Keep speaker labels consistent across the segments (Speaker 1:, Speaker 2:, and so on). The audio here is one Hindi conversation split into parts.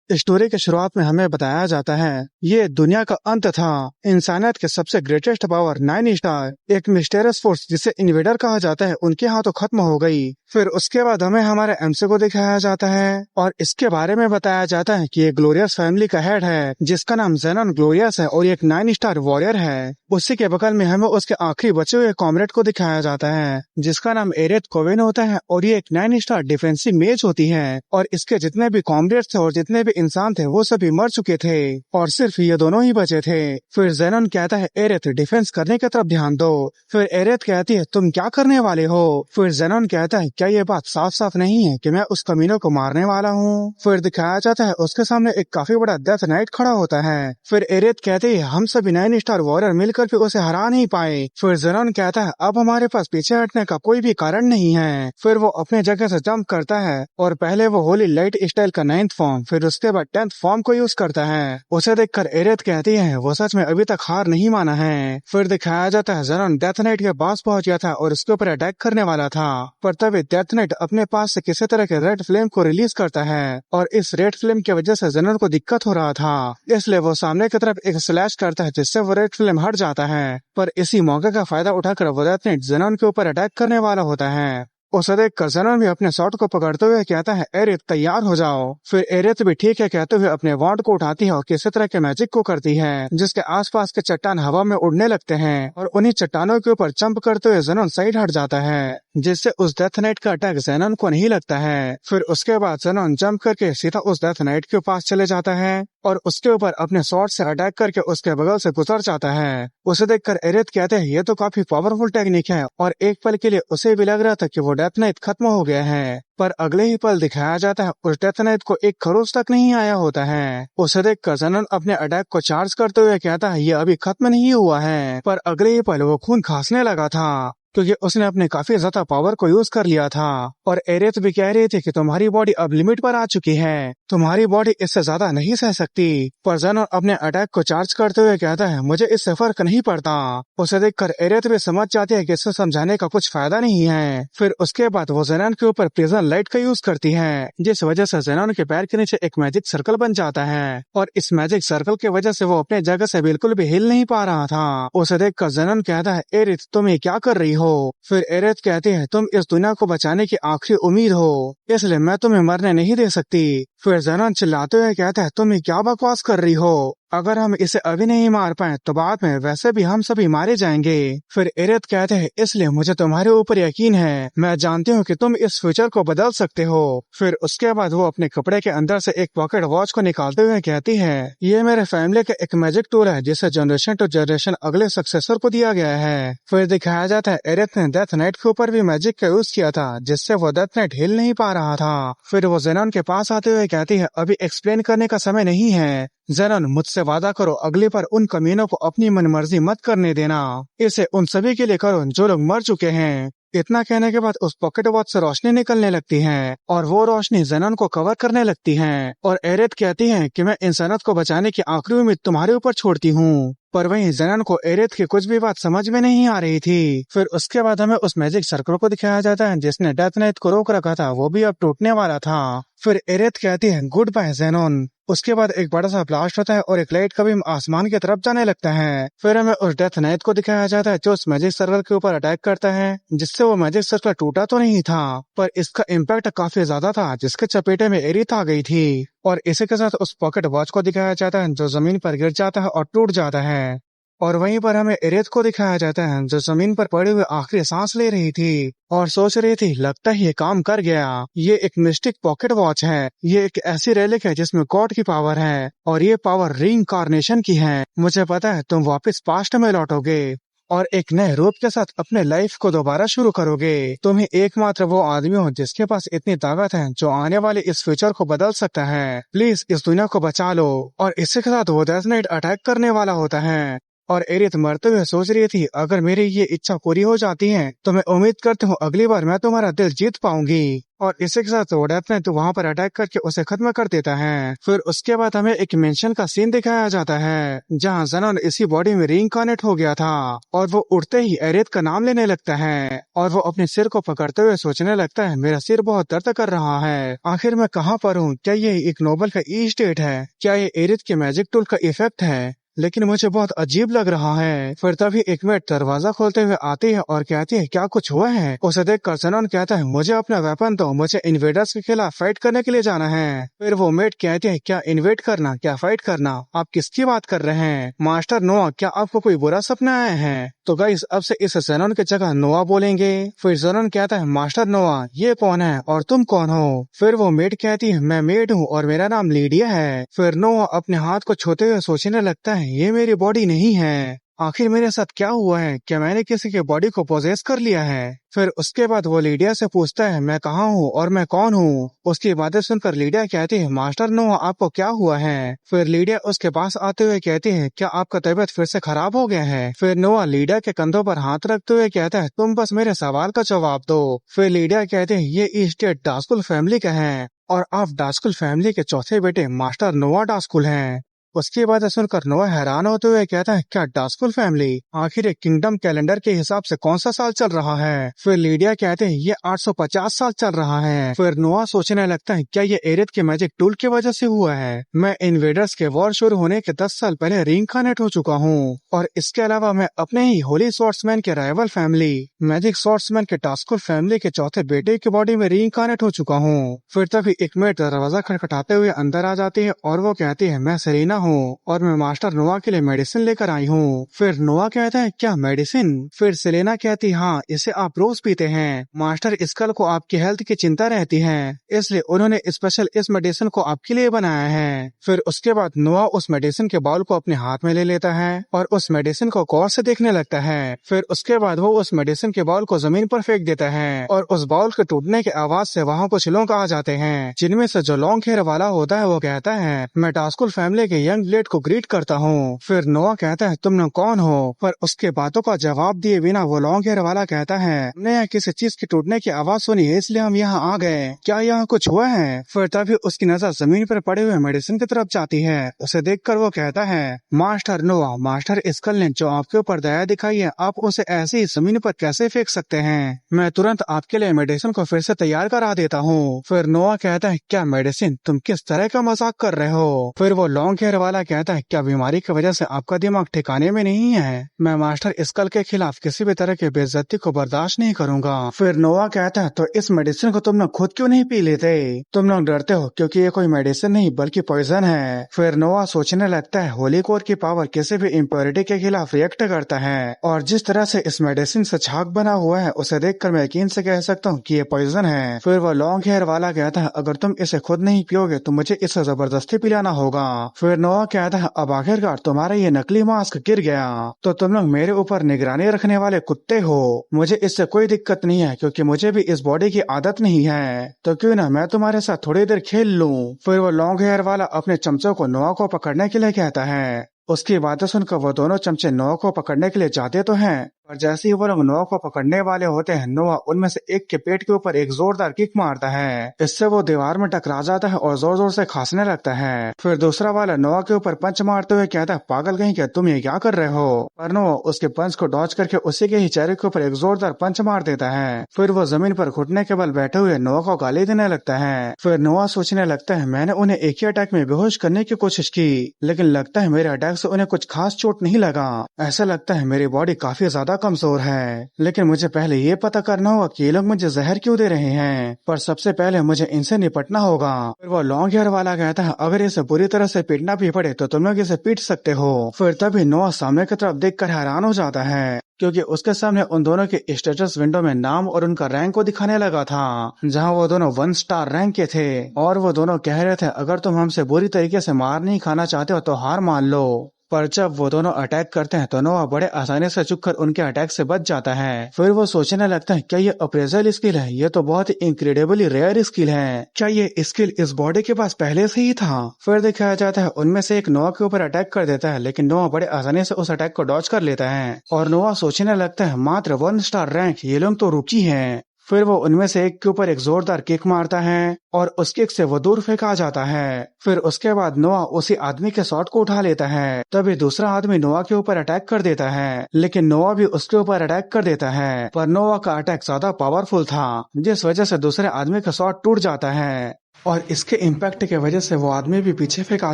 Speaker 1: स्टोरी के शुरुआत में हमें बताया जाता है ये दुनिया का अंत था। इंसानियत के सबसे ग्रेटेस्ट पावर 9 स्टार, एक मिस्टेरियस फोर्स जिसे इन्वेडर कहा जाता है, उनके हाथों खत्म हो गई। फिर उसके बाद हमें हमारे एमसी को दिखाया जाता है और इसके बारे में बताया जाता है कि ये ग्लोरियस फैमिली का हेड है जिसका नाम जेनन ग्लोरियस है और ये एक 9 स्टार वॉरियर है। उसी के बगल में हमें उसके आखिरी बचे हुए कॉमरेड को दिखाया जाता है जिसका नाम एरेथ कोवेन होता है और ये एक 9 स्टार डिफेंसिव मेज होती है और इसके जितने भी कॉमरेड्स थे और जितने भी इंसान थे वो सभी मर चुके थे और सिर्फ ये दोनों ही बचे थे। फिर जेनन कहता है एरेथ डिफेंस करने की तरफ ध्यान दो। फिर एरेथ कहती है तुम क्या करने वाले हो। फिर जेनन कहता है क्या ये बात साफ साफ नहीं है कि मैं उस कमीनों को मारने वाला हूँ। फिर दिखाया जाता है उसके सामने एक काफी बड़ा डेथ नाइट खड़ा होता है। फिर एरेथ कहते हैं हम सभी 9 स्टार वॉरियर मिलकर भी उसे हरा नहीं पाए। फिर जेनन कहता है अब हमारे पास पीछे हटने का कोई भी कारण नहीं है। फिर वो अपने जगह से जंप करता है और पहले वो होली लाइट स्टाइल का 9th फॉर्म फिर उसके बाद 10th फॉर्म को यूज करता है। उसे देखकर एरेथ कहती है वो सच में अभी तक हार नहीं माना है। फिर दिखाया जाता है जेनन डेथ नाइट के पास पहुंच गया था और उसके ऊपर अटैक करने वाला था, पर तभी डेथ नाइट अपने पास से किसी तरह के रेड फ्लेम को रिलीज करता है और इस रेड फ्लेम की वजह से जेनन को दिक्कत हो रहा था, इसलिए वो सामने की तरफ एक स्लैश करता है जिससे वो रेड फ्लेम हट जाता है। पर इसी मौके का फायदा उठाकर वो डेथ नाइट जेनन के ऊपर अटैक करने वाला होता है। उसे देखकर जेनन भी अपने शॉट को पकड़ते हुए कहता है एरेथ तैयार हो जाओ। फिर एरेथ भी ठीक है कहते हुए अपने वॉन्ड को उठाती है और किसी तरह के मैजिक को करती है जिसके आसपास के चट्टान हवा में उड़ने लगते हैं और उन्हीं चट्टानों के ऊपर जंप करते हुए जेनन साइड हट जाता है जिससे उस डेथ नाइट का अटैक जेनन को नहीं लगता है। फिर उसके बाद जेनन जंप करके सीधा उस डेथ नाइट के पास चले जाता है और उसके ऊपर अपने शॉट से अटैक करके उसके बगल से गुजर जाता है। उसे देखकर एरेथ कहते हैं ये तो काफी पावरफुल टेक्निक है और एक पल के लिए उसे भी लग रहा था कि वो डेथ नाइट खत्म हो गया है, पर अगले ही पल दिखाया जाता है उस डेथ नाइट को एक खरोच तक नहीं आया होता है। उसे देखकर जेनन अपने अटैक को चार्ज करते हुए कहता है ये अभी खत्म नहीं हुआ है, पर अगले ही पल वो खून खांसने लगा था क्योंकि उसने अपने काफी ज्यादा पावर को यूज कर लिया था। और एरेथ भी कह रही थी कि तुम्हारी बॉडी अब लिमिट पर आ चुकी है, तुम्हारी बॉडी इससे ज्यादा नहीं सह सकती। पर जेनन अपने अटैक को चार्ज करते हुए कहता है मुझे इससे फर्क नहीं पड़ता। उसे देखकर एरेथ भी समझ जाती है कि इससे समझाने का कुछ फायदा नहीं है। फिर उसके बाद वो जेनन के ऊपर प्रिजन लाइट का यूज करती है जिस वजह से जेनन के पैर के नीचे एक मैजिक सर्कल बन जाता है और इस मैजिक सर्कल की वजह से वो अपने जगह से बिल्कुल भी हिल नहीं पा रहा था। उसे देखकर जेनन कहता है एरेथ तुम ये क्या कर रही हो। फिर एरेथ कहती है तुम इस दुनिया को बचाने की आखिरी उम्मीद हो, इसलिए मैं तुम्हें मरने नहीं दे सकती। फिर जेनन चिल्लाते हुए कहता है तुम ये क्या बकवास कर रही हो, अगर हम इसे अभी नहीं मार पाए तो बाद में वैसे भी हम सभी मारे जाएंगे। फिर एरेथ कहते हैं इसलिए मुझे तुम्हारे ऊपर यकीन है, मैं जानती हूँ कि तुम इस फ्यूचर को बदल सकते हो। फिर उसके बाद वो अपने कपड़े के अंदर से एक पॉकेट वॉच को निकालते हुए कहती है ये मेरे फैमिली का एक मैजिक टूल है जिसे जनरेशन टू जनरेशन अगले सक्सेसर को दिया गया है। फिर दिखाया जाता है एरेथ ने डेथ नाइट के ऊपर भी मैजिक का यूज किया था जिससे वो डेथ नाइट हिल नहीं पा रहा था। फिर वो जेनन के पास आते हुए कहती है अभी एक्सप्लेन करने का समय नहीं है, जेनन मुझसे वादा करो अगली बार उन कमीनों को अपनी मनमर्जी मत करने देना, इसे उन सभी के लिए करो जो लोग मर चुके हैं। इतना कहने के बाद उस पॉकेट वॉच से रोशनी निकलने लगती है और वो रोशनी जेनन को कवर करने लगती है और एरेथ कहती है कि मैं इंसानियत को बचाने की आखिरी उम्मीद तुम्हारे ऊपर छोड़ती हूँ। पर वहीं जेनन को एरेथ की कुछ भी बात समझ में नहीं आ रही थी। फिर उसके बाद हमें उस मैजिक सर्कल को दिखाया जाता है जिसने डेथ नाइट को रोक रखा था, वो भी अब टूटने वाला था। फिर एरेथ कहती है गुड बाय जेनन। उसके बाद एक बड़ा सा ब्लास्ट होता है और एक लाइट का बीम आसमान की तरफ जाने लगता है। फिर हमें उस डेथ नाइट को दिखाया जाता है जो उस मैजिक सर्कल के ऊपर अटैक करता है जिससे वो मैजिक सर्कल टूटा तो नहीं था पर इसका इम्पैक्ट काफी ज्यादा था जिसके चपेटे में एरेथ आ गई थी। और इसी के साथ उस पॉकेट वॉच को दिखाया जाता है जो जमीन पर गिर जाता है और टूट जाता है। और वहीं पर हमें एरेथ को दिखाया जाता है जो जमीन पर पड़े हुए आखिरी सांस ले रही थी और सोच रही थी लगता है ये काम कर गया। ये एक मिस्टिक पॉकेट वॉच है, ये एक ऐसी रेलिक है जिसमें गॉड की पावर है और ये पावर रीइंकार्नेशन की है। मुझे पता है तुम वापस पास्ट में लौटोगे और एक नए रूप के साथ अपने लाइफ को दोबारा शुरू करोगे। तुम ही एकमात्र वो आदमी हो जिसके पास इतनी ताकत है जो आने वाले इस फ्यूचर को बदल सकता है, प्लीज इस दुनिया को बचा लो। और इसी के साथ वो डेथ नाइट अटैक करने वाला होता है और एरेथ मरते हुए सोच रही थी अगर मेरी ये इच्छा पूरी हो जाती है तो मैं उम्मीद करती हूँ अगली बार मैं तुम्हारा दिल जीत पाऊंगी। और इसी के साथ वोडेथ ने तो वहां पर अटैक करके उसे खत्म कर देता है। फिर उसके बाद हमें एक मेंशन का सीन दिखाया जाता है जहां ज़ेनोन इसी बॉडी में रीइंकार्नेट हो गया था और वो उड़ते ही एरेथ का नाम लेने लगता है और वो अपने सिर को पकड़ते हुए सोचने लगता है मेरा सिर बहुत दर्द कर रहा है, आखिर मैं कहाँ पर हूँ, क्या ये एक नोबल का ई स्टेट है, क्या ये एरेथ के मैजिक टूल का इफेक्ट है, लेकिन मुझे बहुत अजीब लग रहा है। फिर तभी एक मेट दरवाजा खोलते हुए आती है और कहती है क्या कुछ हुआ है। उसे देखकर ज़ेनोन कहता है मुझे अपना वेपन दो, मुझे इन्वेडर्स के खिलाफ फाइट करने के लिए जाना है। फिर वो मेट कहती है क्या इन्वेड करना, क्या फाइट करना, आप किसकी बात कर रहे हैं मास्टर नोआ, क्या आपको कोई बुरा सपना आया है। तो गाइस अब से इस ज़ेनोन की जगह नोआ बोलेंगे। फिर ज़ेनोन कहता है मास्टर नोआ ये कौन है और तुम कौन हो। फिर वो मेड कहती है मैं मेड हूँ और मेरा नाम लीडिया है। फिर नोआ अपने हाथ को छूते हुए सोचने लगता है ये मेरी बॉडी नहीं है, आखिर मेरे साथ क्या हुआ है, क्या मैंने किसी की बॉडी को पोजेस कर लिया है। फिर उसके बाद वो लीडिया से पूछता है मैं कहाँ हूँ और मैं कौन हूँ। उसकी बातें सुनकर लीडिया कहती है मास्टर नोआ आपको क्या हुआ है। फिर लीडिया उसके पास आते हुए कहती है क्या आपका तबीयत फिर से खराब हो गया है। फिर नोआ लीडिया के कंधों पर हाथ रखते हुए कहता है तुम बस मेरे सवाल का जवाब दो। फिर लीडिया कहते हैं ये स्टेट डास्कुल फैमिली का है और आप डास्कुल फैमिली के चौथे बेटे मास्टर नोआ डास्कुल हैं। उसकी बातें सुनकर नोआ हैरान होते हुए कहता है क्या डास्कुल फैमिली, आखिर किंगडम कैलेंडर के हिसाब से कौन सा साल चल रहा है। फिर लीडिया कहते हैं ये 850 साल चल रहा है। फिर नोआ सोचने लगता है क्या ये एरेथ के मैजिक टूल की वजह से हुआ है, मैं इन्वेडर्स के वॉर शुरू होने के 10 साल पहले रीइंकार्नेट हो चुका हूँ और इसके अलावा मैं अपने ही होली स्वॉर्ड्समैन के राइवल फैमिली मैजिक स्वॉर्ड्समैन के डास्कुल फैमिली के चौथे बेटे की बॉडी में रीइंकार्नेट हो चुका हूँ। फिर तभी एक मेट दरवाजा खटखटाते हुए अंदर आ जाती है और वो कहती है मैं सेलिना हूँ और मैं मास्टर नोआ के लिए मेडिसिन लेकर आई हूँ। फिर नोआ कहता है क्या मेडिसिन। फिर सेलेना कहती हाँ इसे आप रोज पीते हैं, मास्टर स्कल को आपकी हेल्थ की चिंता रहती है इसलिए उन्होंने स्पेशल इस मेडिसिन को आपके लिए बनाया है। फिर उसके बाद नोआ उस मेडिसिन के बाउल को अपने हाथ में ले लेता है और उस मेडिसिन को गौर से देखने लगता है। फिर उसके बाद वो उस मेडिसिन के बाउल को जमीन पर फेंक देता है और उस बाउल के टूटने की आवाज से वहाँ कुछ लोग आ जाते हैं जिनमें से जो लॉन्ग हेयर वाला होता है वो कहता है मैं डास्कुल फैमिली के यंग ब्लेड को ग्रीट करता हूँ। फिर नोआ कहता है तुम लोग कौन हो, पर उसके बातों का जवाब दिए बिना वो लॉन्ग हेयर वाला कहता है हमने यहाँ किसी चीज के टूटने की आवाज सुनी है इसलिए हम यहाँ आ गए, क्या यहाँ कुछ हुआ है। फिर तभी उसकी नजर जमीन पर पड़े हुए मेडिसिन की तरफ जाती है। उसे देखकर वो कहता है मास्टर नोआ, मास्टर स्कल ने जो आपके ऊपर दया दिखाई है आप उसे ऐसे ही जमीन पर कैसे फेंक सकते हैं, मैं तुरंत आपके लिए मेडिसिन को फिर से तैयार करा देता हूँ। फिर नोआ कहता है क्या मेडिसिन, तुम किस तरह का मजाक कर रहे हो। फिर वो लॉन्ग हेयर वाला कहता है क्या बीमारी की वजह से आपका दिमाग ठिकाने में नहीं है, मैं मास्टर स्कल के खिलाफ किसी भी तरह की बेइज्जती को बर्दाश्त नहीं करूंगा। फिर नोआ कहता है तो इस मेडिसिन को तुम लोग खुद क्यों नहीं पी लेते, तुम लोग डरते हो क्योंकि ये कोई मेडिसिन नहीं बल्कि पॉइजन है। फिर नोआ सोचने लगता है होली कोर की पावर किसी भी इम्प्योरिटी के खिलाफ रिएक्ट करता है और जिस तरह से इस मेडिसिन से छाक बना हुआ है उसे देखकर मैं यकीन से कह सकता हूँ कि ये पॉइजन है। फिर वो लॉन्ग हेयर वाला कहता है अगर तुम इसे खुद नहीं पियोगे तो मुझे इसे जबरदस्ती पिलाना होगा। फिर नोआ कहता है अब आखिरकार तुम्हारा ये नकली मास्क गिर गया तो तुम लोग मेरे ऊपर निगरानी रखने वाले कुत्ते हो, मुझे इससे कोई दिक्कत नहीं है क्योंकि मुझे भी इस बॉडी की आदत नहीं है, तो क्यों ना मैं तुम्हारे साथ थोड़ी देर खेल लूं। फिर वो लॉन्ग हेयर वाला अपने चमचों को नोआ को पकड़ने के लिए कहता है। उसकी बातें सुनकर वो दोनों चमचे नोआ को पकड़ने के लिए जाते तो हैं और जैसे ही वो लोग नोआ को पकड़ने वाले होते हैं नोआ उनमें से एक के पेट के ऊपर एक जोरदार किक मारता है, इससे वो दीवार में टकरा जाता है और जोर जोर से खांसने लगता है। फिर दूसरा वाला नोआ के ऊपर पंच मारते हुए कहता है पागल कहीं क्या, तुम ये क्या कर रहे हो। पर नोआ उसके पंच को डॉज करके उसी के ही चेहरे के ऊपर एक जोरदार पंच मार देता है। फिर वो जमीन पर घुटने के बल बैठे हुए नोआ को गाली देने लगता है। फिर नोआ सोचने लगता है मैंने उन्हें एक ही अटैक में बेहोश करने की कोशिश की लेकिन लगता है मेरे अटैक से उन्हें कुछ खास चोट नहीं लगा, ऐसा लगता है मेरी बॉडी काफी ज्यादा कमजोर है। लेकिन मुझे पहले ये पता करना होगा कि ये लोग मुझे जहर क्यों दे रहे हैं, पर सबसे पहले मुझे इनसे निपटना होगा। फिर वो लॉन्ग हेयर वाला कहता है अगर इसे बुरी तरह से पीटना भी पड़े तो तुम लोग इसे पीट सकते हो। फिर तभी नोआ सामने की तरफ देखकर हैरान हो जाता है क्योंकि उसके सामने उन दोनों के स्टेटस विंडो में नाम और उनका रैंक को दिखाने लगा था जहां वो दोनों 1 स्टार रैंक के थे और वो दोनों कह रहे थे अगर तुम हमसे बुरी तरीके से मार नहीं खाना चाहते हो तो हार मान लो। पर जब वो दोनों अटैक करते हैं तो नोआ बड़े आसानी से चुपकर उनके अटैक से बच जाता है। फिर वो सोचने लगता है क्या ये अप्रेजल स्किल है, ये तो बहुत ही इनक्रेडिबली रेयर स्किल है, क्या ये स्किल इस बॉडी के पास पहले से ही था। फिर दिखाया जाता है उनमें से एक नोआ के ऊपर अटैक कर देता है लेकिन नोआ बड़े आसानी से उस अटैक को डॉज कर लेता है और नोआ सोचने लगता है मात्र 1 स्टार रैंक, ये लोग तो रुकी है। फिर वो उनमें से एक के ऊपर एक जोरदार किक मारता है और उस किक से वो दूर फेंका जाता है। फिर उसके बाद नोआ उसी आदमी के शॉट को उठा लेता है। तभी दूसरा आदमी नोआ के ऊपर अटैक कर देता है, लेकिन नोआ भी उसके ऊपर अटैक कर देता है, पर नोआ का अटैक ज्यादा पावरफुल था, जिस वजह से दूसरे आदमी का शॉट टूट जाता है और इसके इम्पैक्ट की वजह से वो आदमी भी पीछे फेंका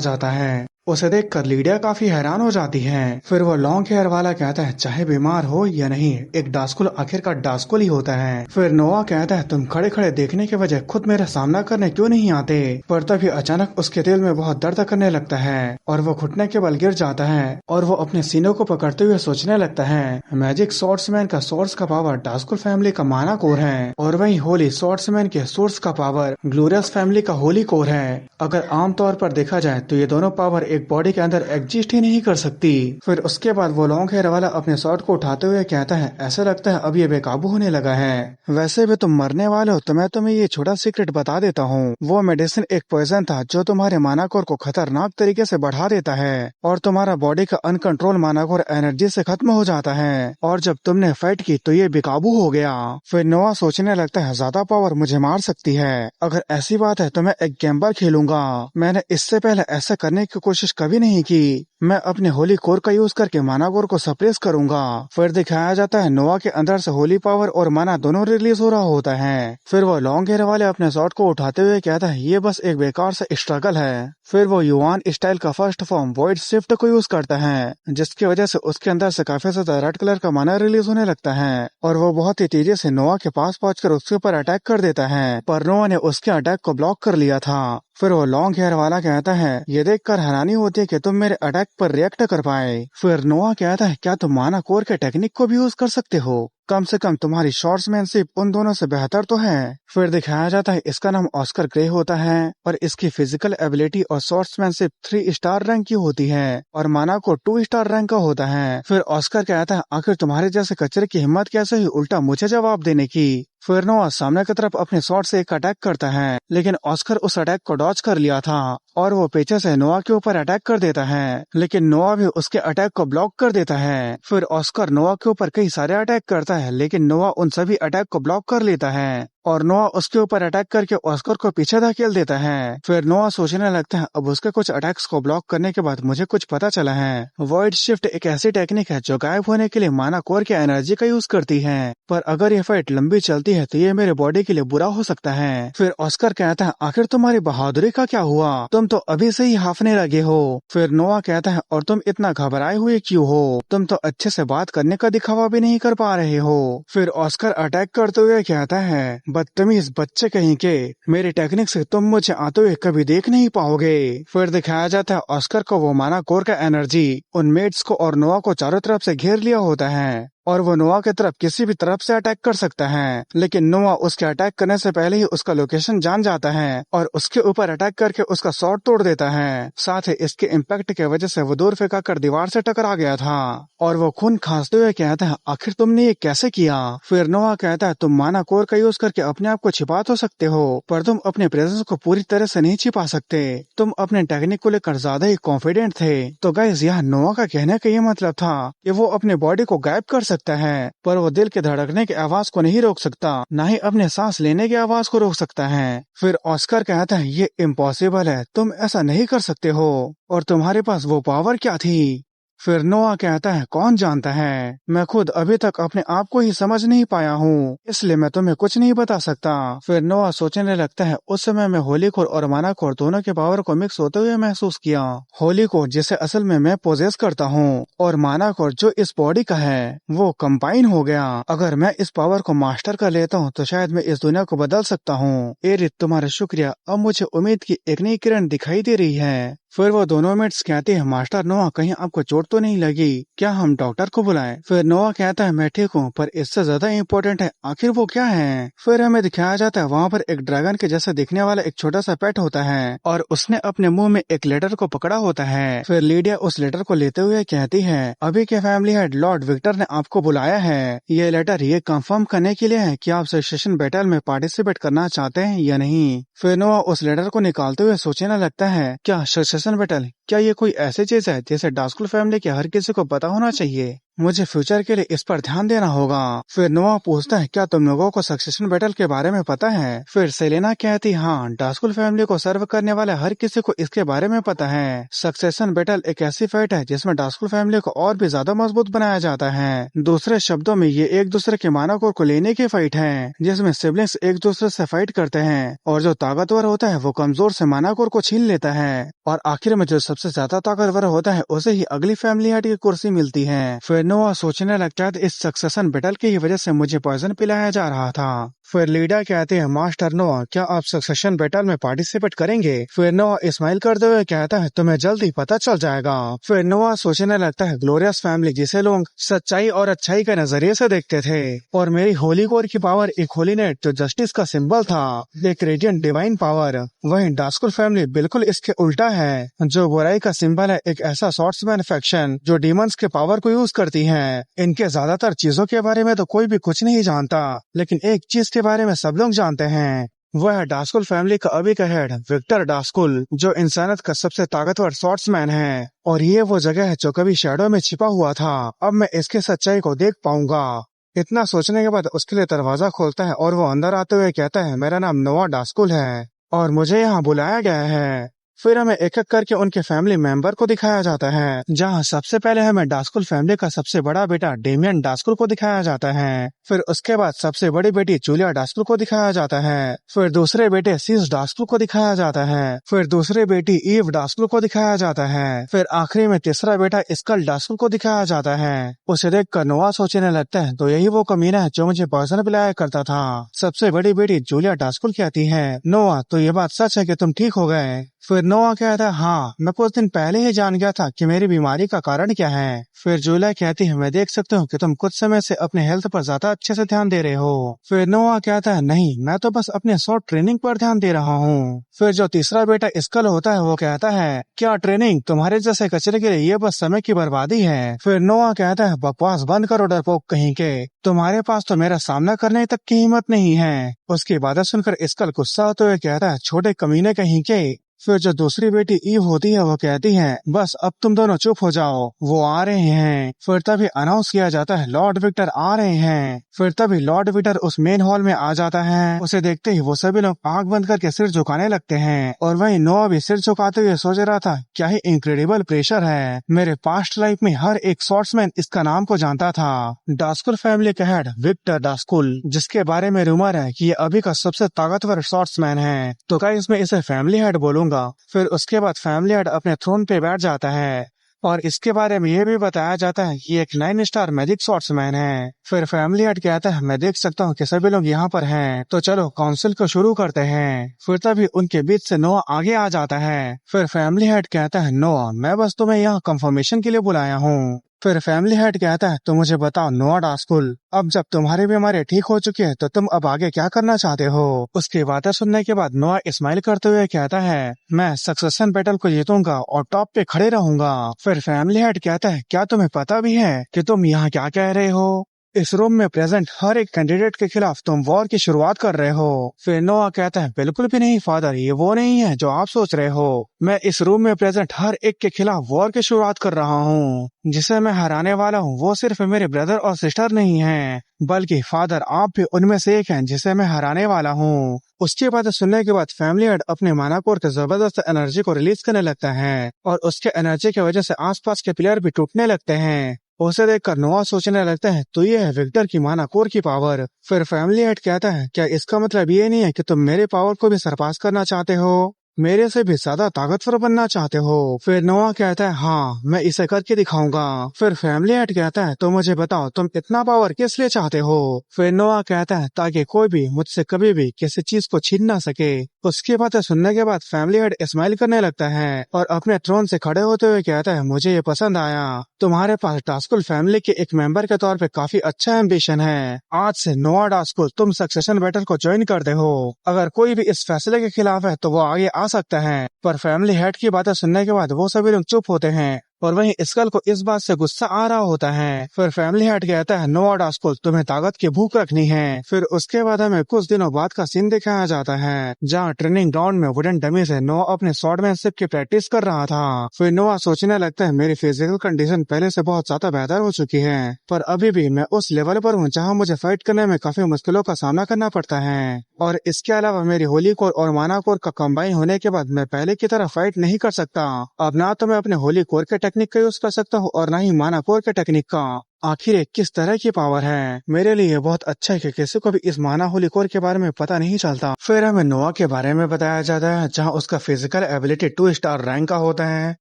Speaker 1: जाता है। उसे देखकर लीडिया काफी हैरान हो जाती है। फिर वो लॉन्ग हेयर वाला कहता है, चाहे बीमार हो या नहीं, एक डास्कुल आखिरकार डास्कुल ही होता है। फिर नोआ कहता है, तुम खड़े खड़े देखने के वजह खुद मेरा सामना करने क्यों नहीं आते। पर तभी अचानक उसके दिल में बहुत दर्द करने लगता है और वो घुटने के बल गिर जाता है और वो अपने सीनों को पकड़ते हुए सोचने लगता है, मैजिक स्वॉर्ड्समैन का सोर्स का पावर डास्कुल फैमिली का माना कोर है और वही होली स्वॉर्ड्समैन के सोर्स का पावर ग्लोरियस फैमिली का होली कोर है। अगर आमतौर पर देखा जाए तो ये दोनों पावर एक बॉडी के अंदर एग्जिस्ट ही नहीं कर सकती। फिर उसके बाद वो लॉन्ग हेयर वाला अपने शॉट को उठाते हुए कहता है, ऐसा लगता है अब ये बेकाबू होने लगा है। वैसे भी तुम मरने वाले हो तो मैं तुम्हें ये छोटा सीक्रेट बता देता हूँ। वो मेडिसिन एक पॉइजन था जो तुम्हारे माना कोर को खतरनाक तरीके से बढ़ा देता है और तुम्हारा बॉडी का अनकंट्रोल माना कोर एनर्जी से खत्म हो जाता है और जब तुमने फाइट की तो ये बेकाबू हो गया। फिर नोआ सोचने लगता है, ज्यादा पावर मुझे मार सकती है। अगर ऐसी बात है तो मैं एक गेम पर खेलूंगा। मैंने इससे पहले ऐसा करने की कोशिश कभी नहीं की। मैं अपने होली कोर का यूज करके माना कोर को सप्रेस करूंगा। फिर दिखाया जाता है नोआ के अंदर से होली पावर और माना दोनों रिलीज हो रहा होता है। फिर वो लॉन्ग हेयर वाले अपने शॉट को उठाते हुए कहता है, ये बस एक बेकार सा स्ट्रगल है। फिर वो युआन स्टाइल का फर्स्ट फॉर्म वॉइड शिफ्ट को यूज करता है, जिसकी वजह से उसके अंदर से काफी ज्यादा रेड कलर का माना रिलीज होने लगता है और वो बहुत ही तेजी से नोआ के पास पहुंचकर उसके ऊपर अटैक कर देता है, पर नोआ ने उसके अटैक को ब्लॉक कर लिया था। फिर वो लॉन्ग हेयर वाला कहता है, ये देखकर हैरानी होती है कि तुम मेरे अटैक पर रिएक्ट कर पाए। फिर नोआ कहता है, क्या तुम माना कोर के टेक्निक को भी यूज कर सकते हो? कम से कम तुम्हारी शॉर्ट्समैनशिप उन दोनों से बेहतर तो है। फिर दिखाया जाता है इसका नाम ऑस्कर ग्रे होता है और इसकी फिजिकल एबिलिटी और शॉर्ट्समैनशिप 3 स्टार रैंक की होती है और माना को 2 स्टार रैंक का होता है। फिर ऑस्कर कहता है, आखिर तुम्हारे जैसे कचरे की हिम्मत कैसे हुई उल्टा मुझे जवाब देने की। फिर नोआ सामने की तरफ अपने शॉट से एक अटैक करता है, लेकिन ऑस्कर उस अटैक को डॉज कर लिया था और वो पीछे से नोआ के ऊपर अटैक कर देता है, लेकिन नोआ भी उसके अटैक को ब्लॉक कर देता है। फिर ऑस्कर नोआ के ऊपर कई सारे अटैक करता है, लेकिन नोआ उन सभी अटैक को ब्लॉक कर लेता है और नोआ उसके ऊपर अटैक करके ऑस्कर को पीछे धकेल देता है। फिर नोआ सोचने लगता है, अब उसके कुछ अटैक्स को ब्लॉक करने के बाद मुझे कुछ पता चला है। वॉइड शिफ्ट एक ऐसी टेक्निक है जो गायब होने के लिए माना कोर की एनर्जी का यूज करती है, पर अगर ये फाइट लंबी चलती है तो ये मेरे बॉडी के लिए बुरा हो सकता है। फिर ऑस्कर कहता है, आखिर तुम्हारी बहादुरी का क्या हुआ? तुम तो अभी से ही हाफने लगे हो। फिर नोआ कहता है, और तुम इतना घबराए हुए क्यों हो? तुम तो अच्छे से बात करने का दिखावा भी नहीं कर पा रहे हो। फिर ऑस्कर अटैक करते हुए कहता है, बदतमीज बच्चे कहीं के, मेरी टेक्निक से तुम मुझे आते हुए कभी देख नहीं पाओगे। फिर दिखाया जाता है ऑस्कर को वो माना कोर का एनर्जी उन मेट्स को और नोआ को चारों तरफ से घेर लिया होता है और वो नोआ की तरफ किसी भी तरफ से अटैक कर सकता है, लेकिन नोआ उसके अटैक करने से पहले ही उसका लोकेशन जान जाता है और उसके ऊपर अटैक करके उसका शॉट तोड़ देता है। साथ ही इसके इम्पैक्ट की वजह से वो दूर फेंका कर दीवार से टकरा गया था और वो खून खांसते हुए कहता है, आखिर तुमने ये कैसे किया? फिर नोआ कहता है, तुम माना कोर का यूज करके अपने आप को छिपा तो सकते हो, पर तुम अपने प्रेजेंस को पूरी तरह से नहीं छिपा सकते। तुम अपने टेक्निक को लेकर ज्यादा ही कॉन्फिडेंट थे। तो गाइस, यहाँ नोआ का कहने का ये मतलब था कि वो अपने बॉडी को गायब कर सकता है, पर वो दिल के धड़कने की आवाज को नहीं रोक सकता, ना ही अपने सांस लेने की आवाज को रोक सकता है। फिर ऑस्कर कहता है, ये इम्पॉसिबल है, तुम ऐसा नहीं कर सकते हो, और तुम्हारे पास वो पावर क्या थी? फिर नोआ कहता है, कौन जानता है, मैं खुद अभी तक अपने आप को ही समझ नहीं पाया हूँ, इसलिए मैं तुम्हें कुछ नहीं बता सकता। फिर नोआ सोचने लगता है, उस समय मैं होली कोर और माना कोर दोनों के पावर को मिक्स होते हुए महसूस किया। होली कोर जिसे असल में मैं पोजेस करता हूँ और माना कोर जो इस बॉडी का है वो कंबाइन हो गया। अगर मैं इस पावर को मास्टर कर लेता हूँ तो शायद मैं इस दुनिया को बदल सकता हूँ। एरिथ, तुम्हारा शुक्रिया, अब मुझे उम्मीद की एक नई किरण दिखाई दे रही है। फिर वो दोनों मेट्स कहते हैं, मास्टर नोआ, कहीं आपको चोट तो नहीं लगी? क्या हम डॉक्टर को बुलाएं? फिर नोआ कहता है, मैं ठीक हूँ, पर इससे ज्यादा इम्पोर्टेंट है आखिर वो क्या है? फिर हमें दिखाया जाता है वहाँ पर एक ड्रैगन के जैसा दिखने वाला एक छोटा सा पेट होता है और उसने अपने मुंह में एक लेटर को पकड़ा होता है। फिर लीडिया उस लेटर को लेते हुए कहती है, अभी के फैमिली हेड लॉर्ड विक्टर ने आपको बुलाया है। ये लेटर ये कंफर्म करने के लिए है कि आप सक्सेशन बैटल में पार्टिसिपेट करना चाहते हैं या नहीं। फिर नोआ उस लेटर को निकालते हुए सोचने लगता है, क्या सक्सेशन बैटल, क्या ये कोई ऐसी चीज है जिसे डास्कुल फैमिली के हर किसी को पता होना चाहिए? मुझे फ्यूचर के लिए इस पर ध्यान देना होगा। फिर नोआ पूछता है क्या तुम लोगों को सक्सेशन बैटल के बारे में पता है? फिर सेलेना कहती हाँ, डास्कुल फैमिली को सर्व करने वाले हर किसी को इसके बारे में पता है। सक्सेशन बैटल एक ऐसी फाइट है जिसमें डास्कुल फैमिली को और भी ज्यादा मजबूत बनाया जाता है। दूसरे शब्दों में ये एक दूसरे के मानकों को लेने की फाइट है जिसमें सिबलिंग्स एक दूसरे से फाइट करते हैं और जो ताकतवर होता है वो कमजोर से मानकों को छीन लेता है और आखिर में जो सबसे ज्यादा ताकतवर होता है उसे ही अगली फैमिली हेड की कुर्सी मिलती है। फिर नोआ सोचने लगता है इस सक्सेशन बैटल की वजह से मुझे पॉइजन पिलाया जा रहा था। फिर लीडा कहते हैं मास्टर नोआ क्या आप सक्सेशन बैटल में पार्टिसिपेट करेंगे? फिर नोआ स्माइल करते हुए कहता है तुम्हें जल्दी पता चल जाएगा। फिर नोआ सोचने लगता है ग्लोरियस फैमिली जिसे लोग सच्चाई और अच्छाई के नजरिए से देखते थे और मेरी होली कोर की पावर एक होली नेट जो जस्टिस का सिंबल था, एक रेडियंट डिवाइन पावर। वहीं डास्कुल फैमिली बिल्कुल इसके उल्टा है, जो बुराई का सिंबल है, एक ऐसा सॉर्ट्समैन फैक्शन जो डीमंस के पावर को यूज करती है। इनके ज्यादातर चीजों के बारे में तो कोई भी कुछ नहीं जानता, लेकिन एक चीज के बारे में सब लोग जानते हैं, वह है डास्कुल फैमिली का अभी का हेड विक्टर डास्कुल, जो इंसानियत का सबसे ताकतवर सॉर्ट्समैन है। और ये वो जगह है जो कभी शैडो में छिपा हुआ था, अब मैं इसके सच्चाई को देख पाऊंगा। इतना सोचने के बाद उसके लिए दरवाजा खोलता है और वो अंदर आते हुए कहता है मेरा नाम नोआ डास्कुल है और मुझे यहाँ बुलाया गया है। फिर हमें एक एक करके उनके फैमिली मेंबर को दिखाया जाता है, जहाँ सबसे पहले हमें डास्कुल फैमिली का सबसे बड़ा बेटा डेमियन डास्कुल को दिखाया जाता है। फिर उसके बाद सबसे बड़ी बेटी जूलिया डास्कुल को दिखाया जाता है। फिर दूसरे बेटे सीस डास्कुल को दिखाया जाता है। फिर दूसरी बेटी ईव डास्कुल को दिखाया जाता है। फिर आखिरी में तीसरा बेटा स्कल डास्कुल को दिखाया जाता है। उसे देखकर नोआ सोचने लगता है तो यही वो कमीना है जो मुझे पॉइजन पिलाया करता था। सबसे बड़ी बेटी जूलिया डास्कुल कहती है नोआ तो ये बात सच है कि तुम ठीक हो गए? फिर नोआ कहता है हाँ, मैं कुछ दिन पहले ही जान गया था कि मेरी बीमारी का कारण क्या है। फिर जूलिया कहती है मैं देख सकती हूँ कि तुम कुछ समय से अपने हेल्थ पर ज्यादा अच्छे से ध्यान दे रहे हो। फिर नोआ कहता है नहीं, मैं तो बस अपने शॉर्ट ट्रेनिंग पर ध्यान दे रहा हूँ। फिर जो तीसरा बेटा स्कल होता है वो कहता है क्या ट्रेनिंग? तुम्हारे जैसे कचरे के लिए ये बस समय की बर्बादी है। फिर नोआ कहता है बकवास बंद करो डरपोक कहीं के, तुम्हारे पास तो मेरा सामना करने तक की हिम्मत नहीं है। उसकी बातें सुनकर स्कल गुस्सा होते हुए कहता है छोटे कमीने कहीं के। फिर जो दूसरी बेटी ईव होती है वो कहती है बस अब तुम दोनों चुप हो जाओ, वो आ रहे हैं। फिर तभी अनाउंस किया जाता है लॉर्ड विक्टर आ रहे हैं। फिर तभी लॉर्ड विक्टर उस मेन हॉल में आ जाता है। उसे देखते ही वो सभी लोग आंख बंद करके सिर झुकाने लगते हैं और वहीं नोआ भी सिर झुकाते हुए सोच रहा था क्या ही इनक्रेडिबल प्रेशर है, मेरे पास्ट लाइफ में हर एक सॉर्ट्समैन इसका नाम को जानता था। डास्कुल फैमिली का हेड विक्टर डास्कुल, जिसके बारे में रूमर है कि ये अभी का सबसे ताकतवर सॉर्ट्समैन है, तो क्या इसमें इसे फैमिली हेड बोलूंगा। फिर उसके बाद फैमिली हेड अपने थ्रोन पे बैठ जाता है और इसके बारे में यह भी बताया जाता है कि एक 9 स्टार मैजिक सॉर्ट्समैन है। फिर फैमिली हेड कहता है मैं देख सकता हूँ कि सभी लोग यहाँ पर हैं, तो चलो काउंसिल को शुरू करते हैं। फिर तभी उनके बीच से नोआ आगे आ जाता है। फिर फैमिली हेड कहता है नोआ मैं बस तुम्हें यहाँ कंफर्मेशन के लिए बुलाया हूँ। फिर फैमिली हेड कहता है तो मुझे बताओ नोआ डास्कुल, अब जब तुम्हारी बीमारी ठीक हो चुकी है तो तुम अब आगे क्या करना चाहते हो? उसकी बातें सुनने के बाद नोआ स्माइल करते हुए कहता है मैं सक्सेशन बैटल को जीतूंगा और टॉप पे खड़े रहूंगा। फिर फैमिली हेड कहता है क्या तुम्हें पता भी है कि तुम यहाँ क्या कह रहे हो? इस रूम में प्रेजेंट हर एक कैंडिडेट के खिलाफ तुम वॉर की शुरुआत कर रहे हो। फिर नोआ कहता है बिल्कुल भी नहीं फादर, ये वो नहीं है जो आप सोच रहे हो। मैं इस रूम में प्रेजेंट हर एक के खिलाफ वॉर की शुरुआत कर रहा हूँ। जिसे मैं हराने वाला हूँ वो सिर्फ मेरे ब्रदर और सिस्टर नहीं है, बल्कि फादर आप भी उनमें से एक हैं जिसे मैं हराने वाला हूँ। उसकी बातें सुनने के बाद फैमिली हेड अपने मानाकोर के जबरदस्त एनर्जी को रिलीज करने लगता है और उसके एनर्जी की वजह से आसपास के प्लेयर भी टूटने लगते हैं। उसे देखकर नोआ सोचने लगता है तो ये है विक्टर की मानाकोर की पावर। फिर फैमिली हेड कहता है क्या इसका मतलब ये नहीं है कि तुम मेरे पावर को भी सरपास करना चाहते हो, मेरे से भी ज्यादा ताकतवर बनना चाहते हो? फिर नोआ कहता है हाँ, मैं इसे करके दिखाऊंगा। फिर फैमिली हेड कहता है तो मुझे बताओ तुम इतना पावर किस लिए चाहते हो? फिर नोआ कहता है ताकि कोई भी मुझसे कभी भी किसी चीज को छीन ना सके। उसकी बातें सुनने के बाद फैमिली हेड स्माइल करने लगता है और अपने थ्रोन से खड़े होते हुए कहता है मुझे ये पसंद आया, तुम्हारे पास डास्कुल फैमिली के एक मेंबर के तौर पे काफी अच्छा एम्बिशन है। आज से नोआ डास्कुल तुम सक्सेशन बैटल को ज्वाइन करते हो। अगर कोई भी इस फैसले के खिलाफ है तो वो आगे आ सकता है। पर फैमिली हेड की बातें सुनने के बाद वो सभी लोग चुप होते हैं और वहीं स्कल को इस बात से गुस्सा आ रहा होता है। फिर फैमिली हेड कहता है नोआ डास्कुल तुम्हें ताकत की भूख रखनी है। फिर उसके बाद हमें कुछ दिनों बाद का सीन दिखाया जाता है जहाँ ट्रेनिंग ग्राउंड में वुडन डमी से नोआ अपने स्वॉर्डमैनशिप की प्रैक्टिस कर रहा था। फिर नोआ सोचने लगता है मेरी फिजिकल कंडीशन पहले से बहुत ज्यादा बेहतर हो चुकी है, पर अभी भी मैं उस लेवल पर हूँ जहाँ मुझे फाइट करने में काफी मुश्किलों का सामना करना पड़ता है। और इसके अलावा मेरी होली कोर और माना कोर का कंबाइन होने के बाद मैं पहले की तरह फाइट नहीं कर सकता। अब ना तो मैं अपने होली कोर के टेक्निक का यूज कर सकता हूँ और ना ही माना कोर के टेक्निक का। आखिर ये किस तरह की पावर है। मेरे लिए बहुत अच्छा है कि किसी को भी इस माना होली कोर के बारे में पता नहीं चलता। फिर हमें नोआ के बारे में बताया जाता है जहाँ उसका फिजिकल एबिलिटी 2 स्टार रैंक का होता है,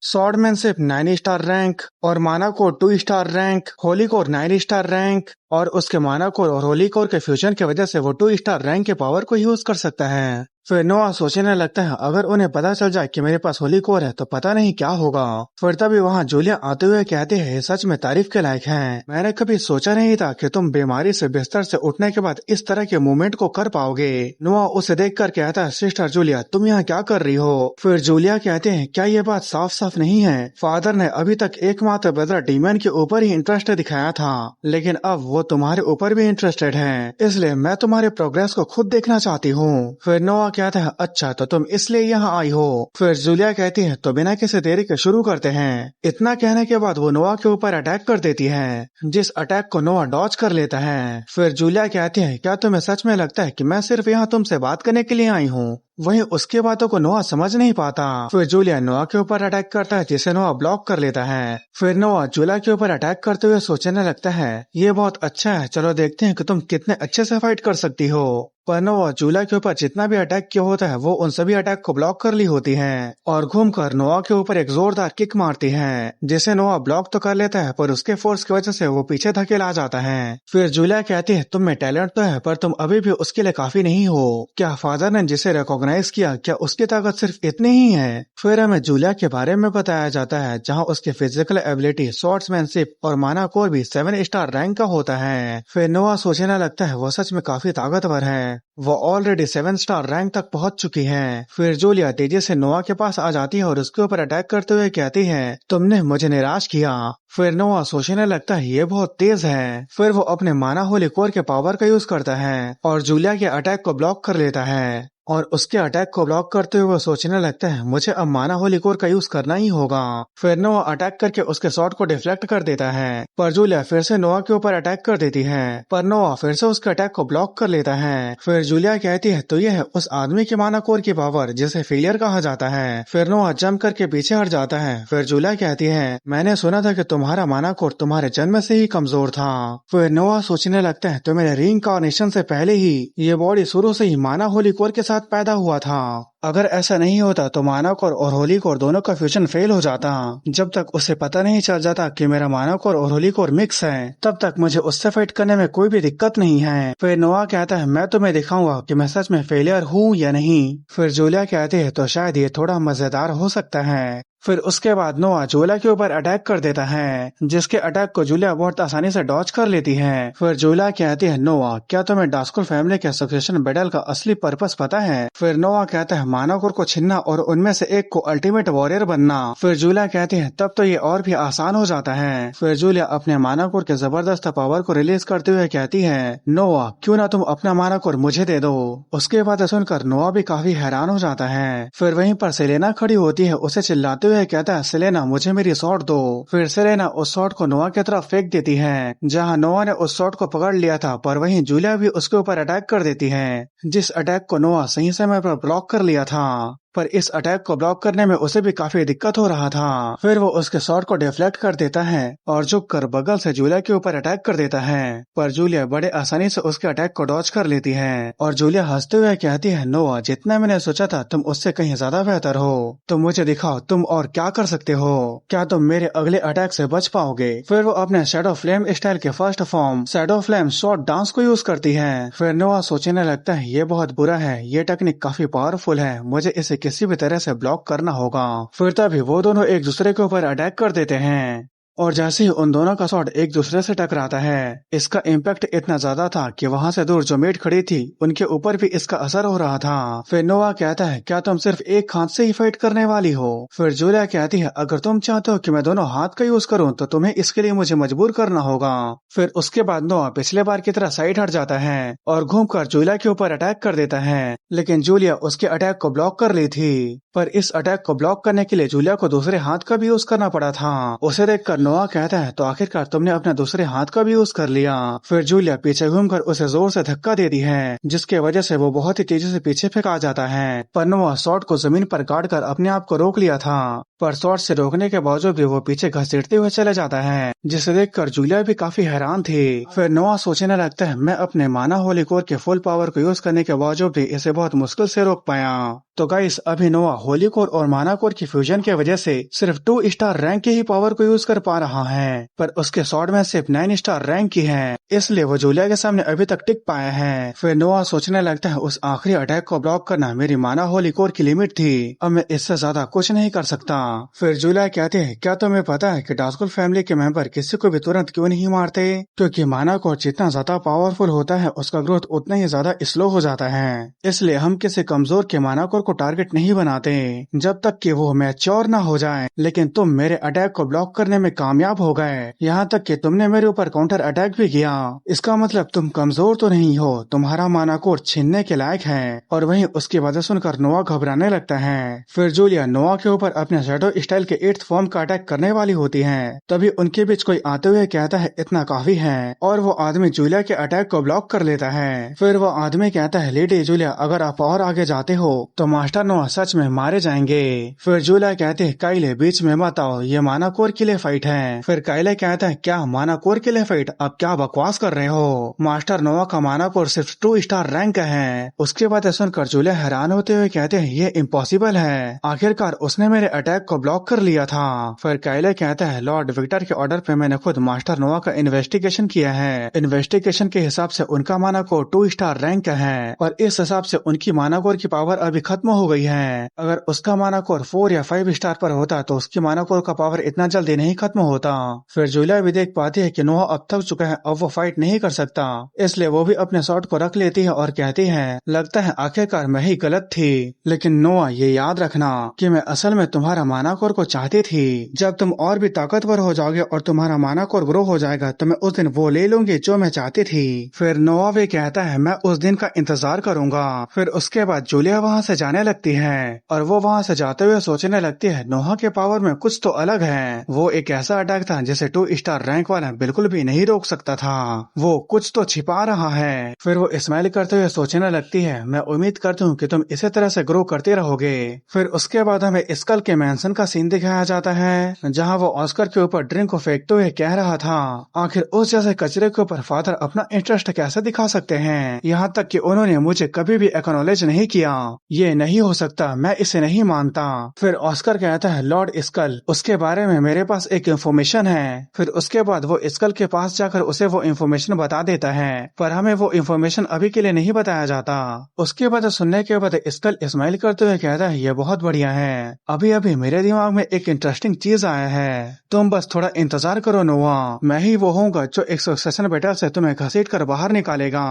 Speaker 1: स्वॉर्डमैनशिप 9 स्टार रैंक और माना core 2 star rank, Holi core 9 star rank. और उसके माना कोर और होली कोर के फ्यूजन की वजह से वो 2 स्टार रैंक के पावर को यूज कर सकता है। फिर नोआ सोचने लगता है अगर उन्हें पता चल जाए कि मेरे पास होली कोर है तो पता नहीं क्या होगा। फिर तभी वहाँ जूलिया आते हुए कहते हैं सच में तारीफ के लायक हैं। मैंने कभी सोचा नहीं था कि तुम बीमारी से बिस्तर से उठने के बाद इस तरह के मूवमेंट को कर पाओगे। नोआ उसे देख कर कहता है सिस्टर जूलिया तुम यहाँ क्या कर रही हो। फिर जूलिया कहते हैं क्या ये बात साफ साफ नहीं है, फादर ने अभी तक एकमात्र ब्रदर डीमन के ऊपर ही इंटरेस्ट दिखाया था, लेकिन अब वो तुम्हारे ऊपर भी इंटरेस्टेड है, इसलिए मैं तुम्हारे प्रोग्रेस को खुद देखना चाहती हूँ। फिर नोआ कहता है अच्छा तो तुम इसलिए यहाँ आई हो। फिर जूलिया कहती है तो बिना किसी देरी के शुरू करते हैं। इतना कहने के बाद वो नोआ के ऊपर अटैक कर देती है, जिस अटैक को नोआ डॉज कर लेता है। फिर जूलिया कहती है क्या तुम्हें सच में लगता है कि मैं सिर्फ यहाँ तुमसे बात करने के लिए आई हूँ। वहीं उसके बातों को नोआ समझ नहीं पाता। फिर जूलिया नोआ के ऊपर अटैक करता है जिसे नोआ ब्लॉक कर लेता है। फिर नोआ जूलिया के ऊपर अटैक करते हुए सोचने लगता है ये बहुत अच्छा है, चलो देखते हैं कि तुम कितने अच्छे से फाइट कर सकती हो। पर नोआ जूलिया के ऊपर जितना भी अटैक किया होता है वो उन सभी अटैक को ब्लॉक कर ली होती है और घूमकर नोआ के ऊपर एक जोरदार किक मारती है जिसे नोआ ब्लॉक तो कर लेता है पर उसके फोर्स की वजह से वो पीछे धकेला जाता है। फिर जूलिया कहती है तुम में टैलेंट तो है पर तुम अभी भी उसके लिए काफी नहीं हो। क्या फादर ने जिसे रिकॉग्नाइज किया क्या उसकी ताकत सिर्फ इतनी ही है। फिर हमें जूलिया के बारे में बताया जाता है जहाँ उसकी फिजिकल एबिलिटी स्वॉर्ड्समैनशिप और माना कोर भी 7 स्टार रैंक का होता है। फिर नोआ सोचने लगता है वो सच में काफी ताकतवर है, वो ऑलरेडी 7 स्टार रैंक तक पहुंच चुकी है। फिर जूलिया तेजी से नोआ के पास आ जाती है और उसके ऊपर अटैक करते हुए कहती है तुमने मुझे निराश किया। फिर नोआ सोचने लगता है ये बहुत तेज है। फिर वो अपने माना होली कोर के पावर का यूज करता है और जूलिया के अटैक को ब्लॉक कर लेता है और उसके अटैक को ब्लॉक करते हुए वो सोचने लगता है मुझे अब माना होली कोर का यूज करना ही होगा। फिर नोआ अटैक करके उसके शॉट को डिफ्लेक्ट कर देता है पर जूलिया फिर से नोआ के ऊपर अटैक कर देती है पर नोआ फिर से उसके अटैक को ब्लॉक कर लेता है। फिर जूलिया कहती है तो यह है उस आदमी के माना कोर की पावर जिसे फेलियर कहा जाता है। फिर नोआ जंप करके पीछे हट जाता है। फिर जूलिया कहती है मैंने सुना था कि तुम्हारा माना कोर तुम्हारे जन्म से ही कमजोर था। फिर नोआ सोचने लगता है तो मेरे रीइंकार्नेशन से पहले ही ये बॉडी शुरू से ही माना होली कोर के साथ पैदा हुआ था। अगर ऐसा नहीं होता तो माना कोर और होली कोर दोनों का फ्यूजन फेल हो जाता। जब तक उसे पता नहीं चल जाता कि मेरा माना कोर और होली कोर मिक्स है तब तक मुझे उससे फाइट करने में कोई भी दिक्कत नहीं है। फिर नोआ कहता है मैं तुम्हें दिखाऊंगा कि मैं सच में फेलियर हूँ या नहीं। फिर जूलिया कहती है तो शायद ये थोड़ा मजेदार हो सकता है। फिर उसके बाद नोआ जूलिया के ऊपर अटैक कर देता है जिसके अटैक को जूलिया बहुत आसानी से डॉज कर लेती है। फिर जूलिया कहती है नोआ क्या तुम्हें डास्कुल फैमिली के सक्सेशन बैटल का असली पर्पस पता है। फिर नोआ कहता है माना कोर को छीनना और उनमें से एक को अल्टीमेट वॉरियर बनना। फिर जूलिया कहती है तब तो ये और भी आसान हो जाता है। फिर जूलिया अपने माना कोर के जबरदस्त पावर को रिलीज करते हुए कहती है नोआ क्यों ना तुम अपना माना कोर मुझे दे दो। उसके बाद सुनकर नोआ भी काफी हैरान हो जाता है। फिर वहीं पर सेलेना खड़ी होती है, उसे चिल्लाते हुए कहता है सेलेना मुझे मेरी शॉट दो। फिर सेलेना उस शॉट को नोआ की तरफ फेंक देती है जहां नोआ ने उस शॉट को पकड़ लिया था पर वहीं जूलिया भी उसके ऊपर अटैक कर देती है जिस अटैक को नोआ सही समय पर ब्लॉक कर लिया था। पर इस अटैक को ब्लॉक करने में उसे भी काफी दिक्कत हो रहा था। फिर वो उसके शॉट को डिफ्लेक्ट कर देता है और झुककर बगल से जूलिया के ऊपर अटैक कर देता है पर जूलिया बड़े आसानी से उसके अटैक को डॉज कर लेती है और जूलिया हंसते हुए कहती है नोआ जितना मैंने सोचा था तुम उससे कहीं ज्यादा बेहतर हो, तुम मुझे दिखाओ तुम और क्या कर सकते हो, क्या तुम मेरे अगले अटैक से बच पाओगे। फिर वो अपने शैडो फ्लेम स्टाइल के first form shadow flame short dance को यूज करती है। फिर नोआ सोचने लगता है ये बहुत बुरा है, ये टेक्निक काफी पावरफुल है, मुझे इसे किसी भी तरह से ब्लॉक करना होगा। फिर तभी वो दोनों एक दूसरे के ऊपर अटैक कर देते हैं और जैसे ही उन दोनों का शॉट एक दूसरे से टकराता है, इसका इम्पैक्ट इतना ज्यादा था कि वहां से दूर जो मेट खड़ी थी उनके ऊपर भी इसका असर हो रहा था। फिर नोआ कहता है, क्या तुम सिर्फ एक हाथ से ही फाइट करने वाली हो? फिर जूलिया कहती है, अगर तुम चाहते हो कि मैं दोनों हाथ का यूज करूं तो तुम्हें इसके लिए मुझे मजबूर करना होगा। फिर उसके बाद नोआ पिछले बार की तरह साइड हट जाता है और घूमकर जूलिया के ऊपर अटैक कर देता है, लेकिन जूलिया उसके अटैक को ब्लॉक कर ली थी। पर इस अटैक को ब्लॉक करने के लिए जूलिया को दूसरे हाथ का भी यूज करना पड़ा था। उसे देखकर नोआ कहता है, तो आखिरकार तुमने अपने दूसरे हाथ का भी यूज कर लिया। फिर जूलिया पीछे घूमकर उसे जोर से धक्का देती है, जिसके वजह से वो बहुत ही तेजी से पीछे फेंका जाता है। पर नोआ शॉट को जमीन पर गाड़ कर अपने आप को रोक लिया था, पर शॉट से रोकने के बावजूद भी वो पीछे घसीटते हुए चले जाता है, जिसे देखकर जूलिया भी काफी हैरान थी। फिर नोआ सोचने लगता है, मैं अपने माना होली कोर के फुल पावर को यूज करने के बावजूद भी इसे बहुत मुश्किल से रोक पाया। तो गाइस, अभी नोआ होली कोर और माना कोर की फ्यूजन की वजह से सिर्फ 2 स्टार रैंक की ही पावर को यूज कर पा रहा है, पर उसके शॉट में सिर्फ 9 स्टार रैंक की है, इसलिए वो जूलिया के सामने अभी तक टिक पाया है। फिर नोआ सोचने लगता है, उस आखिरी अटैक को ब्लॉक करना मेरी माना होली कोर की लिमिट थी, अब मैं इससे ज्यादा कुछ नहीं कर सकता। फिर जूलिया कहते हैं, क्या तुम्हें पता है कि डास्कुल फैमिली के मेंबर किसी को भी तुरंत क्यों नहीं मारते? क्योंकि माना कोर जितना ज्यादा पावरफुल होता है उसका ग्रोथ उतना ही ज्यादा स्लो हो जाता है, इसलिए हम किसी कमजोर के माना कोर को टारगेट नहीं बनाते जब तक कि वो मैच्योर ना हो जाए। लेकिन तुम मेरे अटैक को ब्लॉक करने में कामयाब हो गए, यहाँ तक कि तुमने मेरे ऊपर काउंटर अटैक भी किया। इसका मतलब तुम कमजोर तो नहीं हो, तुम्हारा माना कोर छीनने के लायक है। और वहीं उसकी बातें सुनकर नोआ घबराने लगता है। फिर जूलिया नोआ के ऊपर अपने शैडो स्टाइल के 8th फॉर्म का अटैक करने वाली होती है, तभी उनके बीच कोई आते हुए कहता है, इतना काफी है, और वो आदमी जूलिया के अटैक को ब्लॉक कर लेता है। फिर वो आदमी कहता है, लेडी जूलिया, अगर आप और आगे जाते हो तो मास्टर नोआ सच में मारे जाएंगे। फिर जूलिया कहते हैं, काइले बीच में मत आओ, ये माना कोर के लिए फाइट है। फिर काइले कहता है, क्या माना कोर के लिए फाइट? अब क्या बकवास कर रहे हो, मास्टर नोआ का माना कोर सिर्फ 2 स्टार रैंक का है। उसके बाद सुनकर जूलिया हैरान होते हुए कहते हैं, ये इम्पॉसिबल है, आखिरकार उसने मेरे अटैक को ब्लॉक कर लिया था। फिर काइले कहता है, लॉर्ड विक्टर के ऑर्डर पे मैंने खुद मास्टर नोआ का इन्वेस्टिगेशन किया है। इन्वेस्टिगेशन के हिसाब से उनका माना कोर 2 स्टार रैंक का है, और इस हिसाब से उनकी माना कोर की पावर अभी खत्म हो गई है। अगर उसका माना कोर 4 या 5 स्टार पर होता तो उसकी माना कोर का पावर इतना जल्दी नहीं खत्म होता। फिर जूलिया भी देख पाती है कि नोआ अब थक चुका है, अब वो फाइट नहीं कर सकता, इसलिए वो भी अपने शॉट को रख लेती है और कहती है, लगता है आखिरकार मैं ही गलत थी। लेकिन नोआ, ये याद रखना कि मैं असल में तुम्हारा माना कोर को चाहती थी। जब तुम और भी ताकतवर हो जाओगे और तुम्हारा माना कोर ग्रो हो जाएगा तो मैं उस दिन वो ले लूंगी जो मैं चाहती थी। फिर नोआ भी कहता है, मैं उस दिन का इंतजार करूंगा। फिर उसके बाद जूलिया वहाँ से जाने लगती है और वो वहाँ से जाते हुए सोचने लगती है, नोआ के पावर में कुछ तो अलग है। वो एक ऐसा अटैक था जिसे 2 स्टार रैंक वाला बिल्कुल भी नहीं रोक सकता था, वो कुछ तो छिपा रहा है। फिर वो स्माइल करते हुए सोचने लगती है, मैं उम्मीद करती हूँ कि तुम इसी तरह से ग्रो करते रहोगे। फिर उसके बाद हमें स्कल के मैंसन का सीन दिखाया जाता है, जहाँ वो ऑस्कर के ऊपर ड्रिंक को फेंकते हुए कह रहा था, आखिर उस जैसे कचरे के ऊपर फादर अपना इंटरेस्ट कैसे दिखा सकते हैं, यहाँ तक कि उन्होंने मुझे कभी भी एक्नॉलेज नहीं किया, ये नहीं हो सकता, मैं इसे नहीं मानता। फिर ऑस्कर कहता है, लॉर्ड स्कल, उसके बारे में मेरे पास एक इंफॉर्मेशन है। फिर उसके बाद वो स्कल के पास जाकर उसे वो इंफॉर्मेशन बता देता है, पर हमें वो इंफॉर्मेशन अभी के लिए नहीं बताया जाता। उसके बाद सुनने के बाद स्कल स्माइल करते हुए कहता है, ये बहुत बढ़िया है, अभी अभी मेरे दिमाग में एक इंटरेस्टिंग चीज आया है, तुम बस थोड़ा इंतजार करो नोआ, मैं ही वो होऊंगा जो एक सक्सेशन बैटल से तुम्हें घसीट कर बाहर निकालेगा।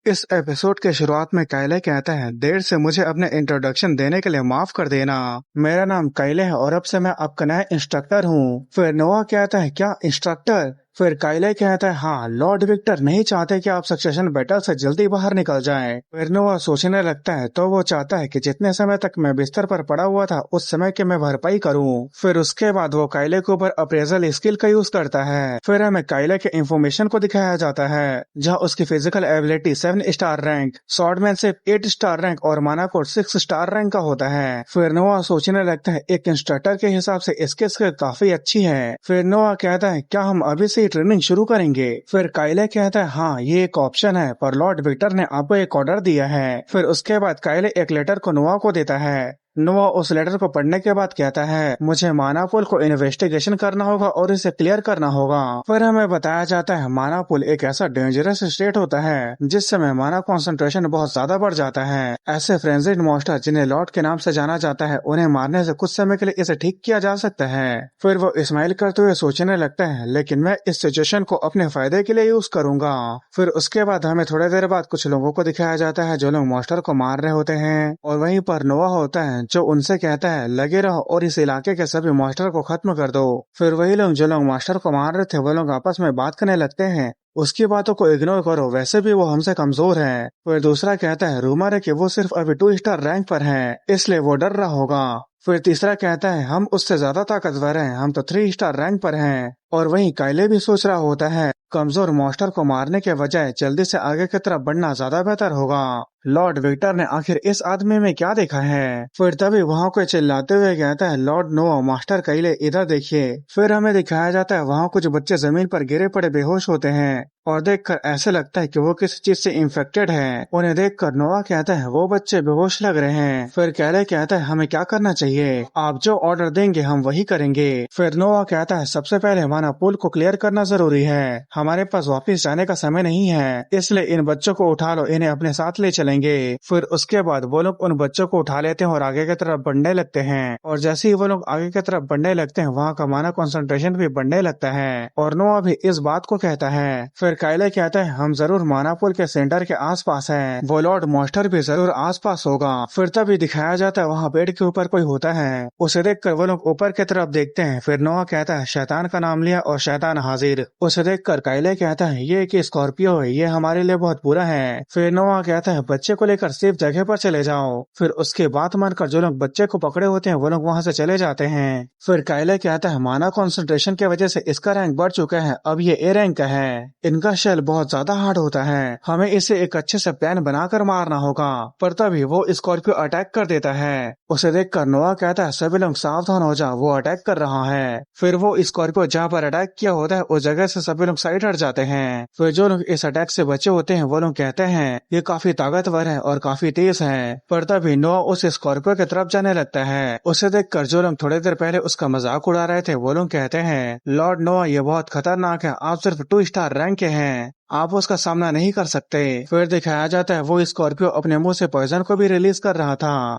Speaker 1: इस एपिसोड के शुरुआत में काइले कहता है, देर से मुझे अपने इंट्रोडक्शन देने के लिए माफ कर देना, मेरा नाम काइले है और अब से मैं आपका नया इंस्ट्रक्टर हूँ। फिर नोआ कहता है, क्या इंस्ट्रक्टर? फिर काइले कहता है, हाँ, लॉर्ड विक्टर नहीं चाहते कि आप सक्सेशन बैटल से जल्दी बाहर निकल जाएं। फिर नोआ सोचने लगता है, तो वो चाहता है कि जितने समय तक मैं बिस्तर पर पड़ा हुआ था उस समय की मैं भरपाई करूं। फिर उसके बाद वो काइले के ऊपर अप्रेजल स्किल का यूज करता है। फिर हमें काइले के इंफॉर्मेशन को दिखाया जाता है, जहाँ उसकी physical ability 7 star rank, swordsman सिर्फ 8 स्टार रैंक और माना कोर 6 स्टार रैंक का होता है। फिर नोआ सोचने लगता है, एक इंस्ट्रक्टर के हिसाब से इसकी स्किल काफी अच्छी है। फिर नोआ कहता है, क्या हम अभी से ट्रेनिंग शुरू करेंगे? फिर काइले कहता है, हाँ, ये एक ऑप्शन है, पर लॉर्ड विक्टर ने आपको एक ऑर्डर दिया है। फिर उसके बाद काइले एक लेटर को नोआ को देता है, नोआ उस लेटर को पढ़ने के बाद कहता है मुझे मानापुल को इन्वेस्टिगेशन करना होगा और इसे क्लियर करना होगा। फिर हमें बताया जाता है मानापुल एक ऐसा डेंजरस स्टेट होता है जिस समय माना कॉन्सेंट्रेशन बहुत ज्यादा बढ़ जाता है। ऐसे फ्रेंजिड मॉन्स्टर जिन्हें लॉर्ड के नाम से जाना जाता है उन्हें मारने से कुछ समय के लिए इसे ठीक किया जा सकता है। फिर वो स्माइल करते हुए सोचने लगता है लेकिन मैं इस सिचुएशन को अपने फायदे के लिए यूज करूंगा। फिर उसके बाद हमें थोड़ी देर बाद कुछ लोगों को दिखाया जाता है जो लोग मॉन्स्टर को मार रहे होते हैं और वहीं पर नोआ होता है जो उनसे कहता है लगे रहो और इस इलाके के सभी मॉन्स्टर को खत्म कर दो। फिर वही लोग जो लोग मास्टर को मार रहे थे वो लोग आपस में बात करने लगते हैं उसकी बातों को इग्नोर करो, वैसे भी वो हमसे कमजोर है। फिर दूसरा कहता है रूमर है कि वो सिर्फ अभी 2 स्टार रैंक पर है इसलिए वो डर रहा होगा। फिर तीसरा कहता है हम उससे ज्यादा ताकतवर हैं, हम तो 3 स्टार रैंक पर हैं। और वहीं काइले भी सोच रहा होता है कमजोर मॉन्स्टर को मारने के बजाय जल्दी से आगे की तरफ बढ़ना ज्यादा बेहतर होगा। लॉर्ड विक्टर ने आखिर इस आदमी में क्या देखा है? फिर तभी वहाँ कोई चिल्लाते हुए कहता है लॉर्ड नोआ मास्टर काइले इधर देखिए। फिर हमें दिखाया जाता है वहाँ कुछ बच्चे जमीन पर गिरे पड़े बेहोश होते हैं और देखकर ऐसे लगता है कि वो किसी चीज से इन्फेक्टेड है। उन्हें देखकर नोआ कहता है वो बच्चे बेहोश लग रहे हैं। फिर काइले कहता है हमें क्या करना चाहिए? आप जो ऑर्डर देंगे हम वही करेंगे। फिर नोआ कहता है सबसे पहले हमारा पुल को क्लियर करना जरूरी है, हमारे पास वापस जाने का समय नहीं है, इसलिए इन बच्चों को उठा लो, इन्हें अपने साथ ले चलेंगे। फिर उसके बाद वो लोग उन बच्चों को उठा लेते हैं और आगे की तरफ बढ़ने लगते हैं और जैसे ही वो लोग आगे की तरफ बढ़ने लगते हैं वहाँ का माना कंसंट्रेशन भी बढ़ने लगता है और नोआ भी इस बात को कहता है। फिर काइले कहता है हम जरूर माना पुल के सेंटर के आसपास हैं, वो लॉर्ड मॉन्स्टर भी जरूर आसपास होगा। फिर तभी दिखाया जाता है वहाँ पेड़ के ऊपर कोई होता है, उसे देखकर वो लोग ऊपर की तरफ देखते हैं। फिर नोआ कहता है शैतान का नाम लिया और शैतान हाजिर। उसे देखकर काइले कहता है ये एक स्कॉर्पियो है, ये हमारे लिए बहुत बुरा है। फिर नोआ कहता है बच्चे को लेकर सेफ जगह पर चले जाओ। फिर उसके बात मानकर जो लोग बच्चे को पकड़े होते हैं वो लोग वहाँ से चले जाते हैं। फिर काइले कहता है माना कॉन्सेंट्रेशन की वजह से इसका रैंक बढ़ चुका है, अब ये ए रैंक का है, इनका शेल बहुत ज्यादा हार्ड होता है, हमें इसे एक अच्छे से प्लान बनाकर मारना होगा। पर तभी वो स्कॉर्पियो अटैक कर देता है। उसे देखकर नोआ कहता है सभी लोग सावधान हो जाओ, वो अटैक कर रहा है। फिर वो स्कॉर्पियो जहाँ पर अटैक किया होता है उस जगह से सभी लोग साइड हट जाते हैं। फिर जो लोग इस अटैक से बचे होते हैं वो लोग कहते हैं ये काफी ताकतवर है और काफी तेज है। पर तभी नोआ उस स्कॉर्पियो की तरफ जाने लगता है। उसे देखकर जो लोग थोड़ी देर पहले उसका मजाक उड़ा रहे थे वो लोग कहते हैं लॉर्ड नोआ ये बहुत खतरनाक है, आप सिर्फ 2 स्टार रैंक के हैं, आप उसका सामना नहीं कर सकते। फिर दिखाया जाता है वो स्कॉर्पियो अपने मुंह से पॉइजन को भी रिलीज कर रहा था,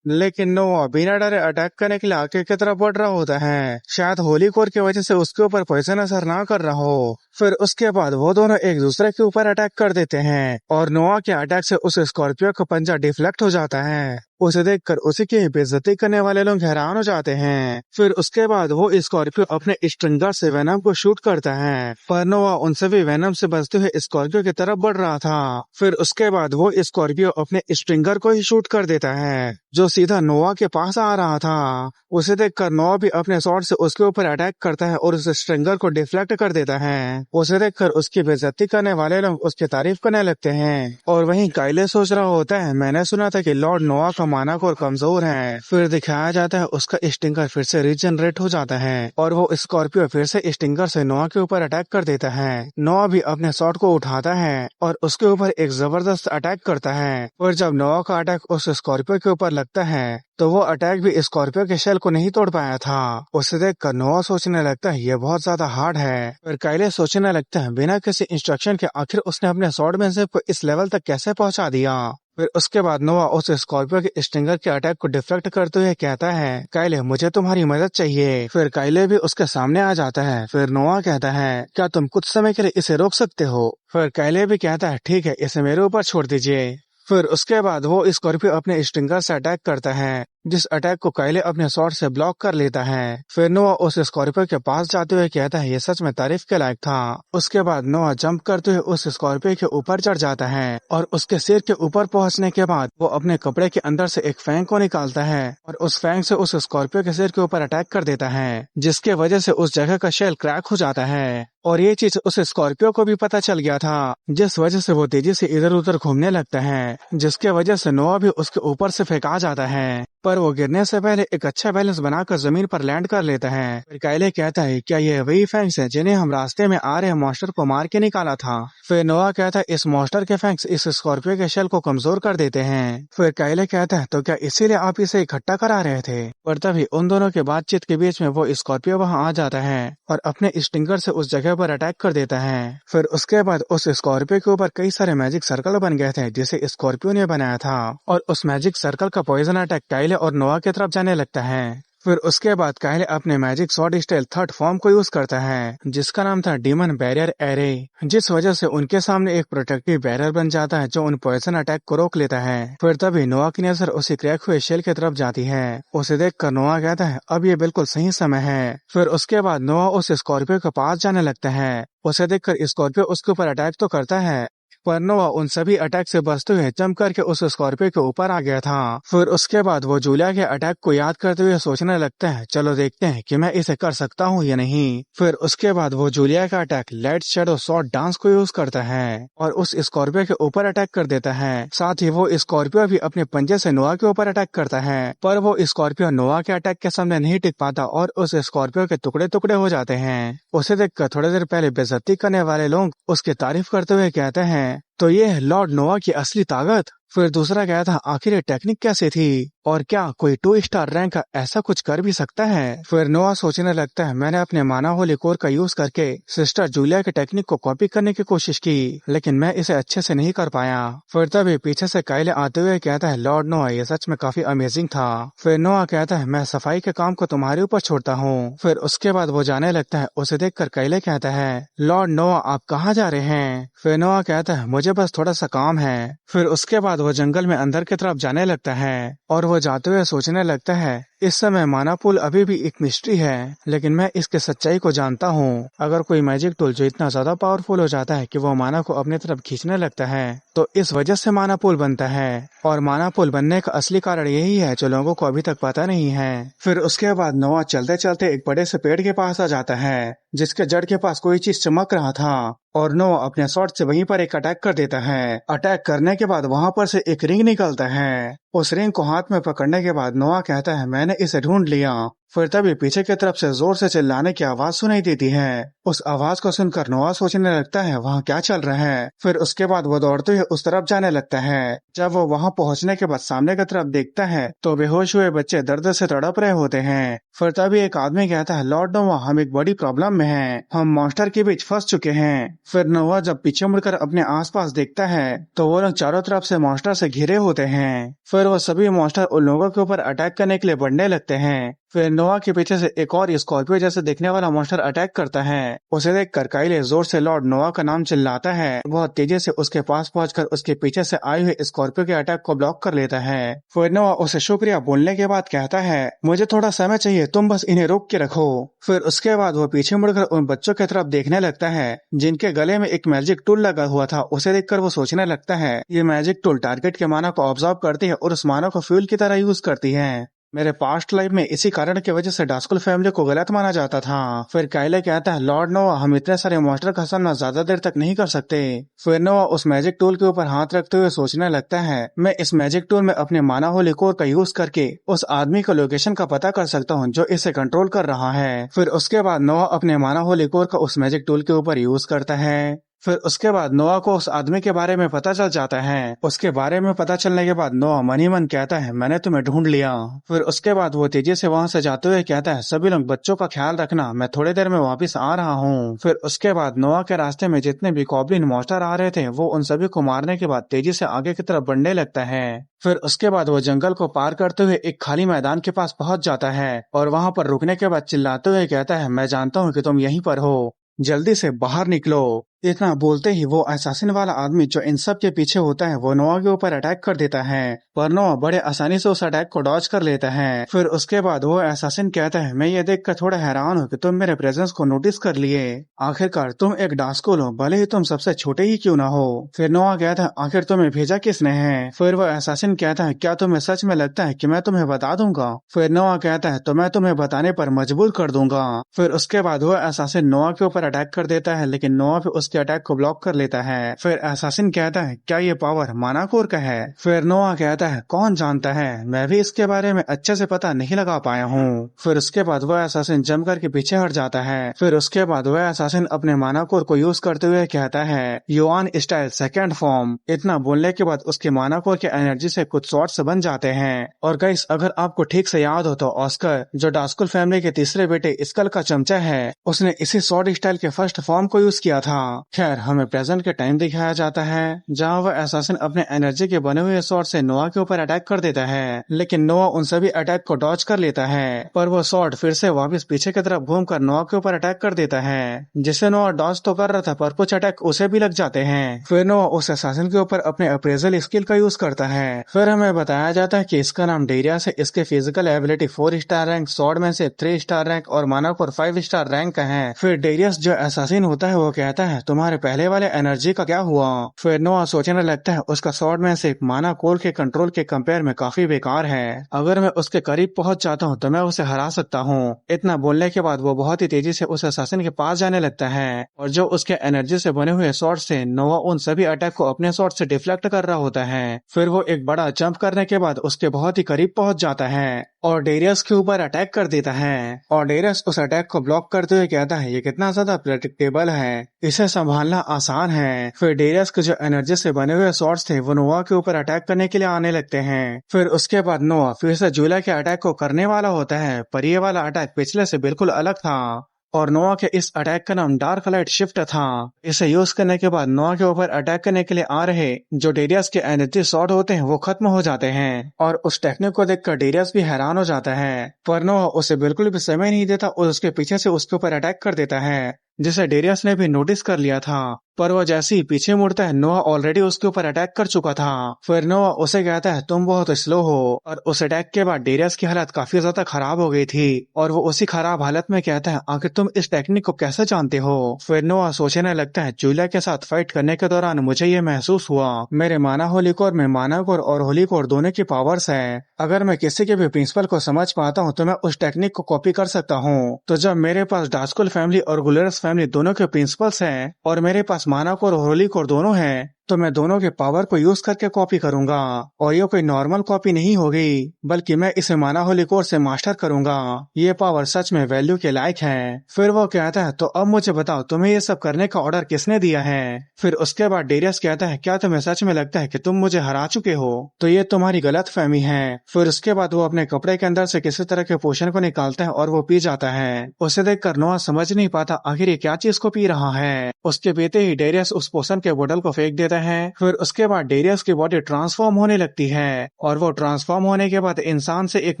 Speaker 1: लेकिन नोआ बिना डरे अटैक करने के लिए आगे की तरफ बढ़ रहा होता है, शायद होली कोर की वजह से उसके ऊपर पॉइजन असर ना कर रहा हो। फिर उसके बाद वो दोनों एक दूसरे के ऊपर अटैक कर देते हैं और नोआ के अटैक से उस स्कॉर्पियो का पंजा डिफ्लेक्ट हो जाता है। उसे देखकर उसी की बेइज्जती करने वाले लोग हैरान हो जाते हैं। फिर उसके बाद वो स्कॉर्पियो अपने स्ट्रिंगर से वेनम को शूट करता है, पर नोआ उनसे भी वेनम से बचते हुए स्कॉर्पियो की तरफ बढ़ रहा था। फिर उसके बाद वो स्कॉर्पियो अपने स्ट्रिंगर को ही शूट कर देता है जो सीधा नोआ के पास आ रहा था। उसे देखकर नोआ भी अपने शॉट से उसके ऊपर अटैक करता है और उस स्ट्रिंगर को डिफ्लेक्ट कर देता है। उसे देखकर उसकी बेइज्जती करने वाले लोग उसकी तारीफ करने लगते हैं और वहीं काइले सोच रहा होता है मैंने सुना था कि लॉर्ड नोआ का माना कोर कमजोर है। फिर दिखाया जाता है उसका स्टिंगर फिर से रीजनरेट हो जाता है और वो स्कॉर्पियो फिर से स्टिंगर से नोआ के ऊपर अटैक कर देता है। नोआ भी अपने शॉट को उठाता है और उसके ऊपर एक जबरदस्त अटैक करता है। और जब नोआ का अटैक उस स्कॉर्पियो के ऊपर लगता है तो वो अटैक भी स्कॉर्पियो के शेल को नहीं तोड़ पाया था। उसे देखकर नोआ सोचने लगता है ये बहुत ज्यादा हार्ड है। फिर काइले सोचने लगता है बिना किसी इंस्ट्रक्शन के आखिर उसने अपने स्वॉर्डमैनशिप को इस लेवल तक कैसे पहुंचा दिया। फिर उसके बाद नोआ उस स्कॉर्पियो के स्टिंगर के अटैक को डिफ्लेक्ट करते हुए कहता है काइले मुझे तुम्हारी मदद चाहिए। फिर काइले भी उसके सामने आ जाता है। फिर नोआ कहता है क्या तुम कुछ समय के लिए इसे रोक सकते हो? फिर काइले भी कहता है ठीक है, इसे मेरे ऊपर छोड़ दीजिए। फिर उसके बाद वो स्कॉर्पियो अपने स्टिंगर से अटैक करता है जिस अटैक को काइले अपने शॉट से ब्लॉक कर लेता है। फिर नोआ उस स्कॉर्पियो के पास जाते हुए कहता है ये सच में तारीफ के लायक था। उसके बाद नोआ जंप करते हुए उस स्कॉर्पियो के ऊपर चढ़ जाता है और उसके सिर के ऊपर पहुंचने के बाद वो अपने कपड़े के अंदर से एक फैंग को निकालता है और उस फैंग से उस स्कॉर्पियो के सिर के ऊपर अटैक कर देता है जिसके वजह से उस जगह का शेल क्रैक हो जाता है। और ये चीज उस स्कॉर्पियो को भी पता चल गया था जिस वजह से वो तेजी से इधर उधर घूमने लगता है जिसके वजह से नोआ भी उसके ऊपर से फेंका जाता है। पर वो गिरने से पहले एक अच्छा बैलेंस बनाकर जमीन पर लैंड कर लेता है। फिर काइले कहता है क्या ये वही फैंक्स है जिन्हें हम रास्ते में आ रहे मॉन्स्टर को मार के निकाला था। फिर नोआ कहता है इस मॉन्स्टर के फैंक्स इस स्कॉर्पियो के शेल को कमजोर कर देते हैं। फिर काइले कहता है तो क्या इसीलिए आप इसे इकट्ठा करा रहे थे। पर तभी उन दोनों के बातचीत के बीच में वो स्कॉर्पियो वहां आ जाता है और अपने स्टिंगर से उस जगह पर अटैक कर देता है। फिर उसके बाद उस स्कॉर्पियो के ऊपर कई सारे मैजिक सर्कल बन गए थे जिसे स्कॉर्पियो ने बनाया था और उस मैजिक सर्कल का पॉइजन अटैक काइले और नोआ की तरफ जाने लगता है। फिर उसके बाद काइले अपने magic sword style third form को यूज करता है जिसका नाम था डीमन बैरियर एरे, जिस वजह से उनके सामने एक प्रोटेक्टिव बैरियर बन जाता है जो उन पॉइजन अटैक को रोक लेता है। फिर तभी नोआ की नजर उसी क्रैक हुए शेल की तरफ जाती है। उसे देखकर नोआ कहता है अब ये बिल्कुल सही समय है। फिर उसके बाद नोआ उस स्कॉर्पियो के पास जाने लगता है। उसे देखकर स्कॉर्पियो उसके ऊपर अटैक तो करता है पर नोआ उन सभी अटैक से बचते हुए जंप करके उस स्कॉर्पियो के ऊपर आ गया था। फिर उसके बाद वो जूलिया के अटैक को याद करते हुए सोचने लगता है चलो देखते हैं कि मैं इसे कर सकता हूँ या नहीं। फिर उसके बाद वो जूलिया का attack light shadow short dance को यूज करता है और उस स्कॉर्पियो के ऊपर अटैक कर देता है। साथ ही वो स्कॉर्पियो भी अपने पंजे से नोआ के ऊपर अटैक करता है पर वो स्कॉर्पियो नोआ के अटैक के सामने नहीं टिक पाता और उस स्कॉर्पियो के टुकड़े टुकड़े हो जाते हैं। उसे देखकर थोड़ी देर पहले बेइज्जती करने वाले लोग उसकी तारीफ करते हुए कहते हैं तो ये है लॉर्ड नोआ की असली ताकत। फिर दूसरा कहता था आखिर ये टेक्निक कैसे थी और क्या कोई 2 स्टार रैंक का ऐसा कुछ कर भी सकता है। फिर नोआ सोचने लगता है मैंने अपने माना होली कोर का यूज करके सिस्टर जूलिया के टेक्निक को कॉपी करने की कोशिश की लेकिन मैं इसे अच्छे से नहीं कर पाया। फिर तभी पीछे से काइले आते हुए कहता है लॉर्ड नोआ ये सच में काफी अमेजिंग था। फिर नोआ कहता है मैं सफाई के काम को तुम्हारे ऊपर छोड़ता हूँ। फिर उसके बाद वो जाने लगता है। उसे देखकर काइले कहता है लॉर्ड नोआ आप कहाँ जा रहे हैं। फिर नोआ कहता है मुझे बस थोड़ा सा काम है। फिर उसके बाद वो जंगल में अंदर की तरफ जाने लगता है और वो जाते हुए सोचने लगता है इस समय माना पुल अभी भी एक मिस्ट्री है लेकिन मैं इसके सच्चाई को जानता हूँ। अगर कोई मैजिक टूल जो इतना ज्यादा पावरफुल हो जाता है कि वो माना को अपनी तरफ खींचने लगता है तो इस वजह से माना पुल बनता है और माना पुल बनने का असली कारण यही है जो लोगों को अभी तक पता नहीं है। फिर उसके बाद नोआ चलते चलते एक बड़े से पेड़ के पास आ जाता है जिसके जड़ के पास कोई चीज चमक रहा था और नोआ अपने शॉट से वहीं पर एक अटैक कर देता है। अटैक करने के बाद वहां पर से एक रिंग निकलता है। उस रिंग को हाथ में पकड़ने के बाद नोआ कहता है मैंने इसे ढूंढ लिया। फिर तभी पीछे की तरफ से जोर से चिल्लाने की आवाज सुनाई देती है। उस आवाज को सुनकर नोआ सोचने लगता है वहाँ क्या चल रहा है। फिर उसके बाद वो दौड़ते हुए उस तरफ जाने लगता है। जब वो वहाँ पहुँचने के बाद सामने की तरफ देखता है तो बेहोश हुए बच्चे दर्द से तड़प रहे होते हैं। फिर तभी एक आदमी कहता है लॉर्ड नोआ हम एक बड़ी प्रॉब्लम में हैं, हम मॉन्स्टर के बीच फंस चुके हैं। फिर नोआ जब पीछे मुड़कर अपने आसपास देखता है तो वो लोग चारों तरफ से मॉन्स्टर से घिरे होते हैं। फिर वो सभी मॉन्स्टर उन लोगों के ऊपर अटैक करने के लिए बढ़ने लगते हैं। फिर नोआ के पीछे से एक और स्कॉर्पियो जैसे दिखने वाला मॉन्स्टर अटैक करता है। उसे देखकर काइले जोर से लॉर्ड नोआ का नाम चिल्लाता है। बहुत तेजी से उसके पास पहुंचकर उसके पीछे से आए हुए स्कॉर्पियो के अटैक को ब्लॉक कर लेता है। फिर नोआ उसे शुक्रिया बोलने के बाद कहता है मुझे थोड़ा समय चाहिए, तुम बस इन्हें रोक के रखो। फिर उसके बाद वो पीछे मुड़कर उन बच्चों की तरफ देखने लगता है जिनके गले में एक मैजिक टूल लगा हुआ था। उसे देखकर वो सोचने लगता है ये मैजिक टूल टारगेट के माना को ऑब्जर्व करती है और उस माना को फ्यूल की तरह यूज करती है। मेरे पास्ट लाइफ में इसी कारण की वजह से डास्कुल फैमिली को गलत माना जाता था। फिर काइले कहता है लॉर्ड नोआ हम इतने सारे मॉन्स्टर का सामना ज्यादा देर तक नहीं कर सकते। फिर नोआ उस मैजिक टूल के ऊपर हाथ रखते हुए सोचने लगता है मैं इस मैजिक टूल में अपने माना होली कोर का यूज करके उस आदमी का लोकेशन का पता कर सकता हूँ जो इसे कंट्रोल कर रहा है। फिर उसके बाद नोआ अपने माना होली कोर का उस मैजिक टूल के ऊपर यूज करता है। फिर उसके बाद नोआ को उस आदमी के बारे में पता चल जाता है। उसके बारे में पता चलने के बाद नोआ मन ही मन कहता है मैंने तुम्हें ढूंढ लिया। फिर उसके बाद वो तेजी से वहां से जाते हुए कहता है सभी लोग बच्चों का ख्याल रखना, मैं थोड़ी देर में वापस आ रहा हूँ। फिर उसके बाद नोआ के रास्ते में जितने भी गॉब्लिन मॉन्स्टर आ रहे थे वो उन सभी को मारने के बाद तेजी से आगे की तरफ बढ़ने लगता है। फिर उसके बाद वो जंगल को पार करते हुए एक खाली मैदान के पास पहुंच जाता है और वहां पर रुकने के बाद चिल्लाते हुए कहता है मैं जानता हूँ कि तुम यहीं पर हो, जल्दी से बाहर निकलो। इतना बोलते ही वो असैसिन वाला आदमी जो इन सब के पीछे होता है वो नोआ के ऊपर अटैक कर देता है पर नोआ बड़े आसानी से उस अटैक को डॉज कर लेता है। फिर उसके बाद वो असैसिन कहता है मैं ये देखकर थोड़ा हैरान हूँ कि तुम मेरे प्रेजेंस को नोटिस कर लिए। आखिरकार तुम एक डास्कुल हो, भले ही तुम सबसे छोटे ही क्यों ना हो। फिर नोआ कहता है आखिर तुम्हें भेजा किसने है। फिर वो असैसिन कहता है क्या तुम्हें सच में लगता है कि मैं तुम्हें बता दूंगा। फिर नोआ कहता है तो मैं तुम्हें बताने पर मजबूर कर दूंगा। फिर उसके बाद वो असैसिन नोआ के ऊपर अटैक कर देता है लेकिन नोआ भी उसके के अटैक को ब्लॉक कर लेता है। फिर असैसिन कहता है क्या ये पावर मानाकोर का है? फिर नोआ कहता है कौन जानता है, मैं भी इसके बारे में अच्छे से पता नहीं लगा पाया हूँ। फिर उसके बाद वह असैसिन जम करके पीछे हट जाता है। फिर उसके बाद वह असैसिन अपने मानाकोर को यूज करते हुए कहता है युआन स्टाइल सेकेंड फॉर्म। इतना बोलने के बाद उसके मानाकोर के एनर्जी से कुछ शॉट्स बन जाते हैं। और गाइस अगर आपको ठीक से याद हो तो ऑस्कर जो डास्कुल फैमिली के तीसरे बेटे स्कल का चमचा है, उसने इसी स्वॉर्ड स्टाइल के फर्स्ट फॉर्म को यूज किया था। खैर हमें प्रेजेंट के टाइम दिखाया जाता है जहाँ वह असैसिन अपने एनर्जी के बने हुए स्वॉर्ड से नोआ के ऊपर अटैक कर देता है, लेकिन नोआ उन सभी अटैक को डॉज कर लेता है। पर वो स्वॉर्ड फिर से वापस पीछे की तरफ घूमकर नोआ के ऊपर अटैक कर देता है, जिसे नोआ डॉज तो कर रहा था पर कुछ अटैक उसे भी लग जाते हैं। फिर नोआ उस असैसिन के ऊपर अपने अप्रेजल स्किल का यूज करता है। फिर हमें बताया जाता है कि इसका नाम डेरियस है। इसके physical ability 4 star rank, swordsman से 3 स्टार रैंक और मानाकोर 5 स्टार रैंक का है। फिर डेरियस जो असैसिन होता है वो कहता है तुम्हारे पहले वाले एनर्जी का क्या हुआ? फिर नोआ सोचने लगता है उसका स्वॉर्डमैन से मानाकोर के कंट्रोल के कंपेयर में काफी बेकार है, अगर मैं उसके करीब पहुंच जाता हूँ तो मैं उसे हरा सकता हूँ। इतना बोलने के बाद वो बहुत ही तेजी से उस असैसिन के पास जाने लगता है और जो उसके एनर्जी से बने हुए स्वॉर्ड से नोआ उन सभी अटैक को अपने स्वॉर्ड से डिफ्लेक्ट कर रहा होता है। फिर वो एक बड़ा जंप करने के बाद उसके बहुत ही करीब पहुंच जाता है और डेरियस के ऊपर अटैक कर देता है। और डेरियस उस अटैक को ब्लॉक करते हुए कहता है ये कितना ज्यादा प्रेडिक्टेबल है, इसे संभालना आसान है। फिर डेरियस के जो एनर्जी से बने हुए स्वॉर्ड्स थे वो नोआ के ऊपर अटैक करने के लिए आने लगते हैं। फिर उसके बाद नोआ फिर से जूला के अटैक को करने वाला होता है, पर ये वाला अटैक पिछले से बिल्कुल अलग था और नोआ के इस अटैक का नाम डार्क लाइट शिफ्ट था। इसे यूज करने के बाद नोआ के ऊपर अटैक करने के लिए आ रहे जो डेरियस के एनर्जी शॉर्ट होते हैं वो खत्म हो जाते हैं और उस टेक्निक को देखकर डेरियस भी हैरान हो जाता है। पर नोआ उसे बिल्कुल भी समय नहीं देता और उसके पीछे से उसके ऊपर अटैक कर देता है, जिसे डेरियस ने भी नोटिस कर लिया था। पर वो जैसे ही पीछे मुड़ता है नोआ ऑलरेडी उसके ऊपर अटैक कर चुका था। फिर नोआ उसे कहता है तुम बहुत स्लो हो और उस अटैक के बाद डेरियस की हालत काफी ज्यादा खराब हो गई थी और वो उसी खराब हालत में कहता है आखिर तुम इस टेक्निक को कैसे जानते हो? फिर नोआ सोचने लगता है जूलिया के साथ फाइट करने के दौरान मुझे ये महसूस हुआ मेरे माना होलीकोर में मानाकोर और होलीकोर दोनों की पावर्स है, अगर मैं किसी के भी प्रिंसिपल को समझ पाता हूँ तो मैं उस टेक्निक को कॉपी कर सकता हूँ। तो जब मेरे पास डास्कुल फैमिली और गुलेरस फैमिली दोनों के प्रिंसिपल्स हैं और मेरे पास मानाकोर और होलीकोर दोनों हैं, तो मैं दोनों के पावर को यूज करके कॉपी करूंगा और ये कोई नॉर्मल कॉपी नहीं होगी, बल्कि मैं इसे माना होलीकोर से मास्टर करूंगा। ये पावर सच में वैल्यू के लायक है। फिर वो कहता है तो अब मुझे बताओ तुम्हें ये सब करने का ऑर्डर किसने दिया है? फिर उसके बाद डेरियस कहता है क्या तुम्हें सच में लगता है कि तुम मुझे हरा चुके हो? तो ये तुम्हारी गलत फहमी है। फिर उसके बाद वो अपने कपड़े के अंदर से किसी तरह के पोषण को निकालता है और वो पी जाता है। उसे देखकर नोआ समझ नहीं पाता आखिर ये क्या चीज को पी रहा है। उसके पीते ही डेरियस उस पोषण के बोतल को फेंक देता है। फिर उसके बाद डेरियस की बॉडी ट्रांसफॉर्म होने लगती है और वो ट्रांसफॉर्म होने के बाद इंसान से एक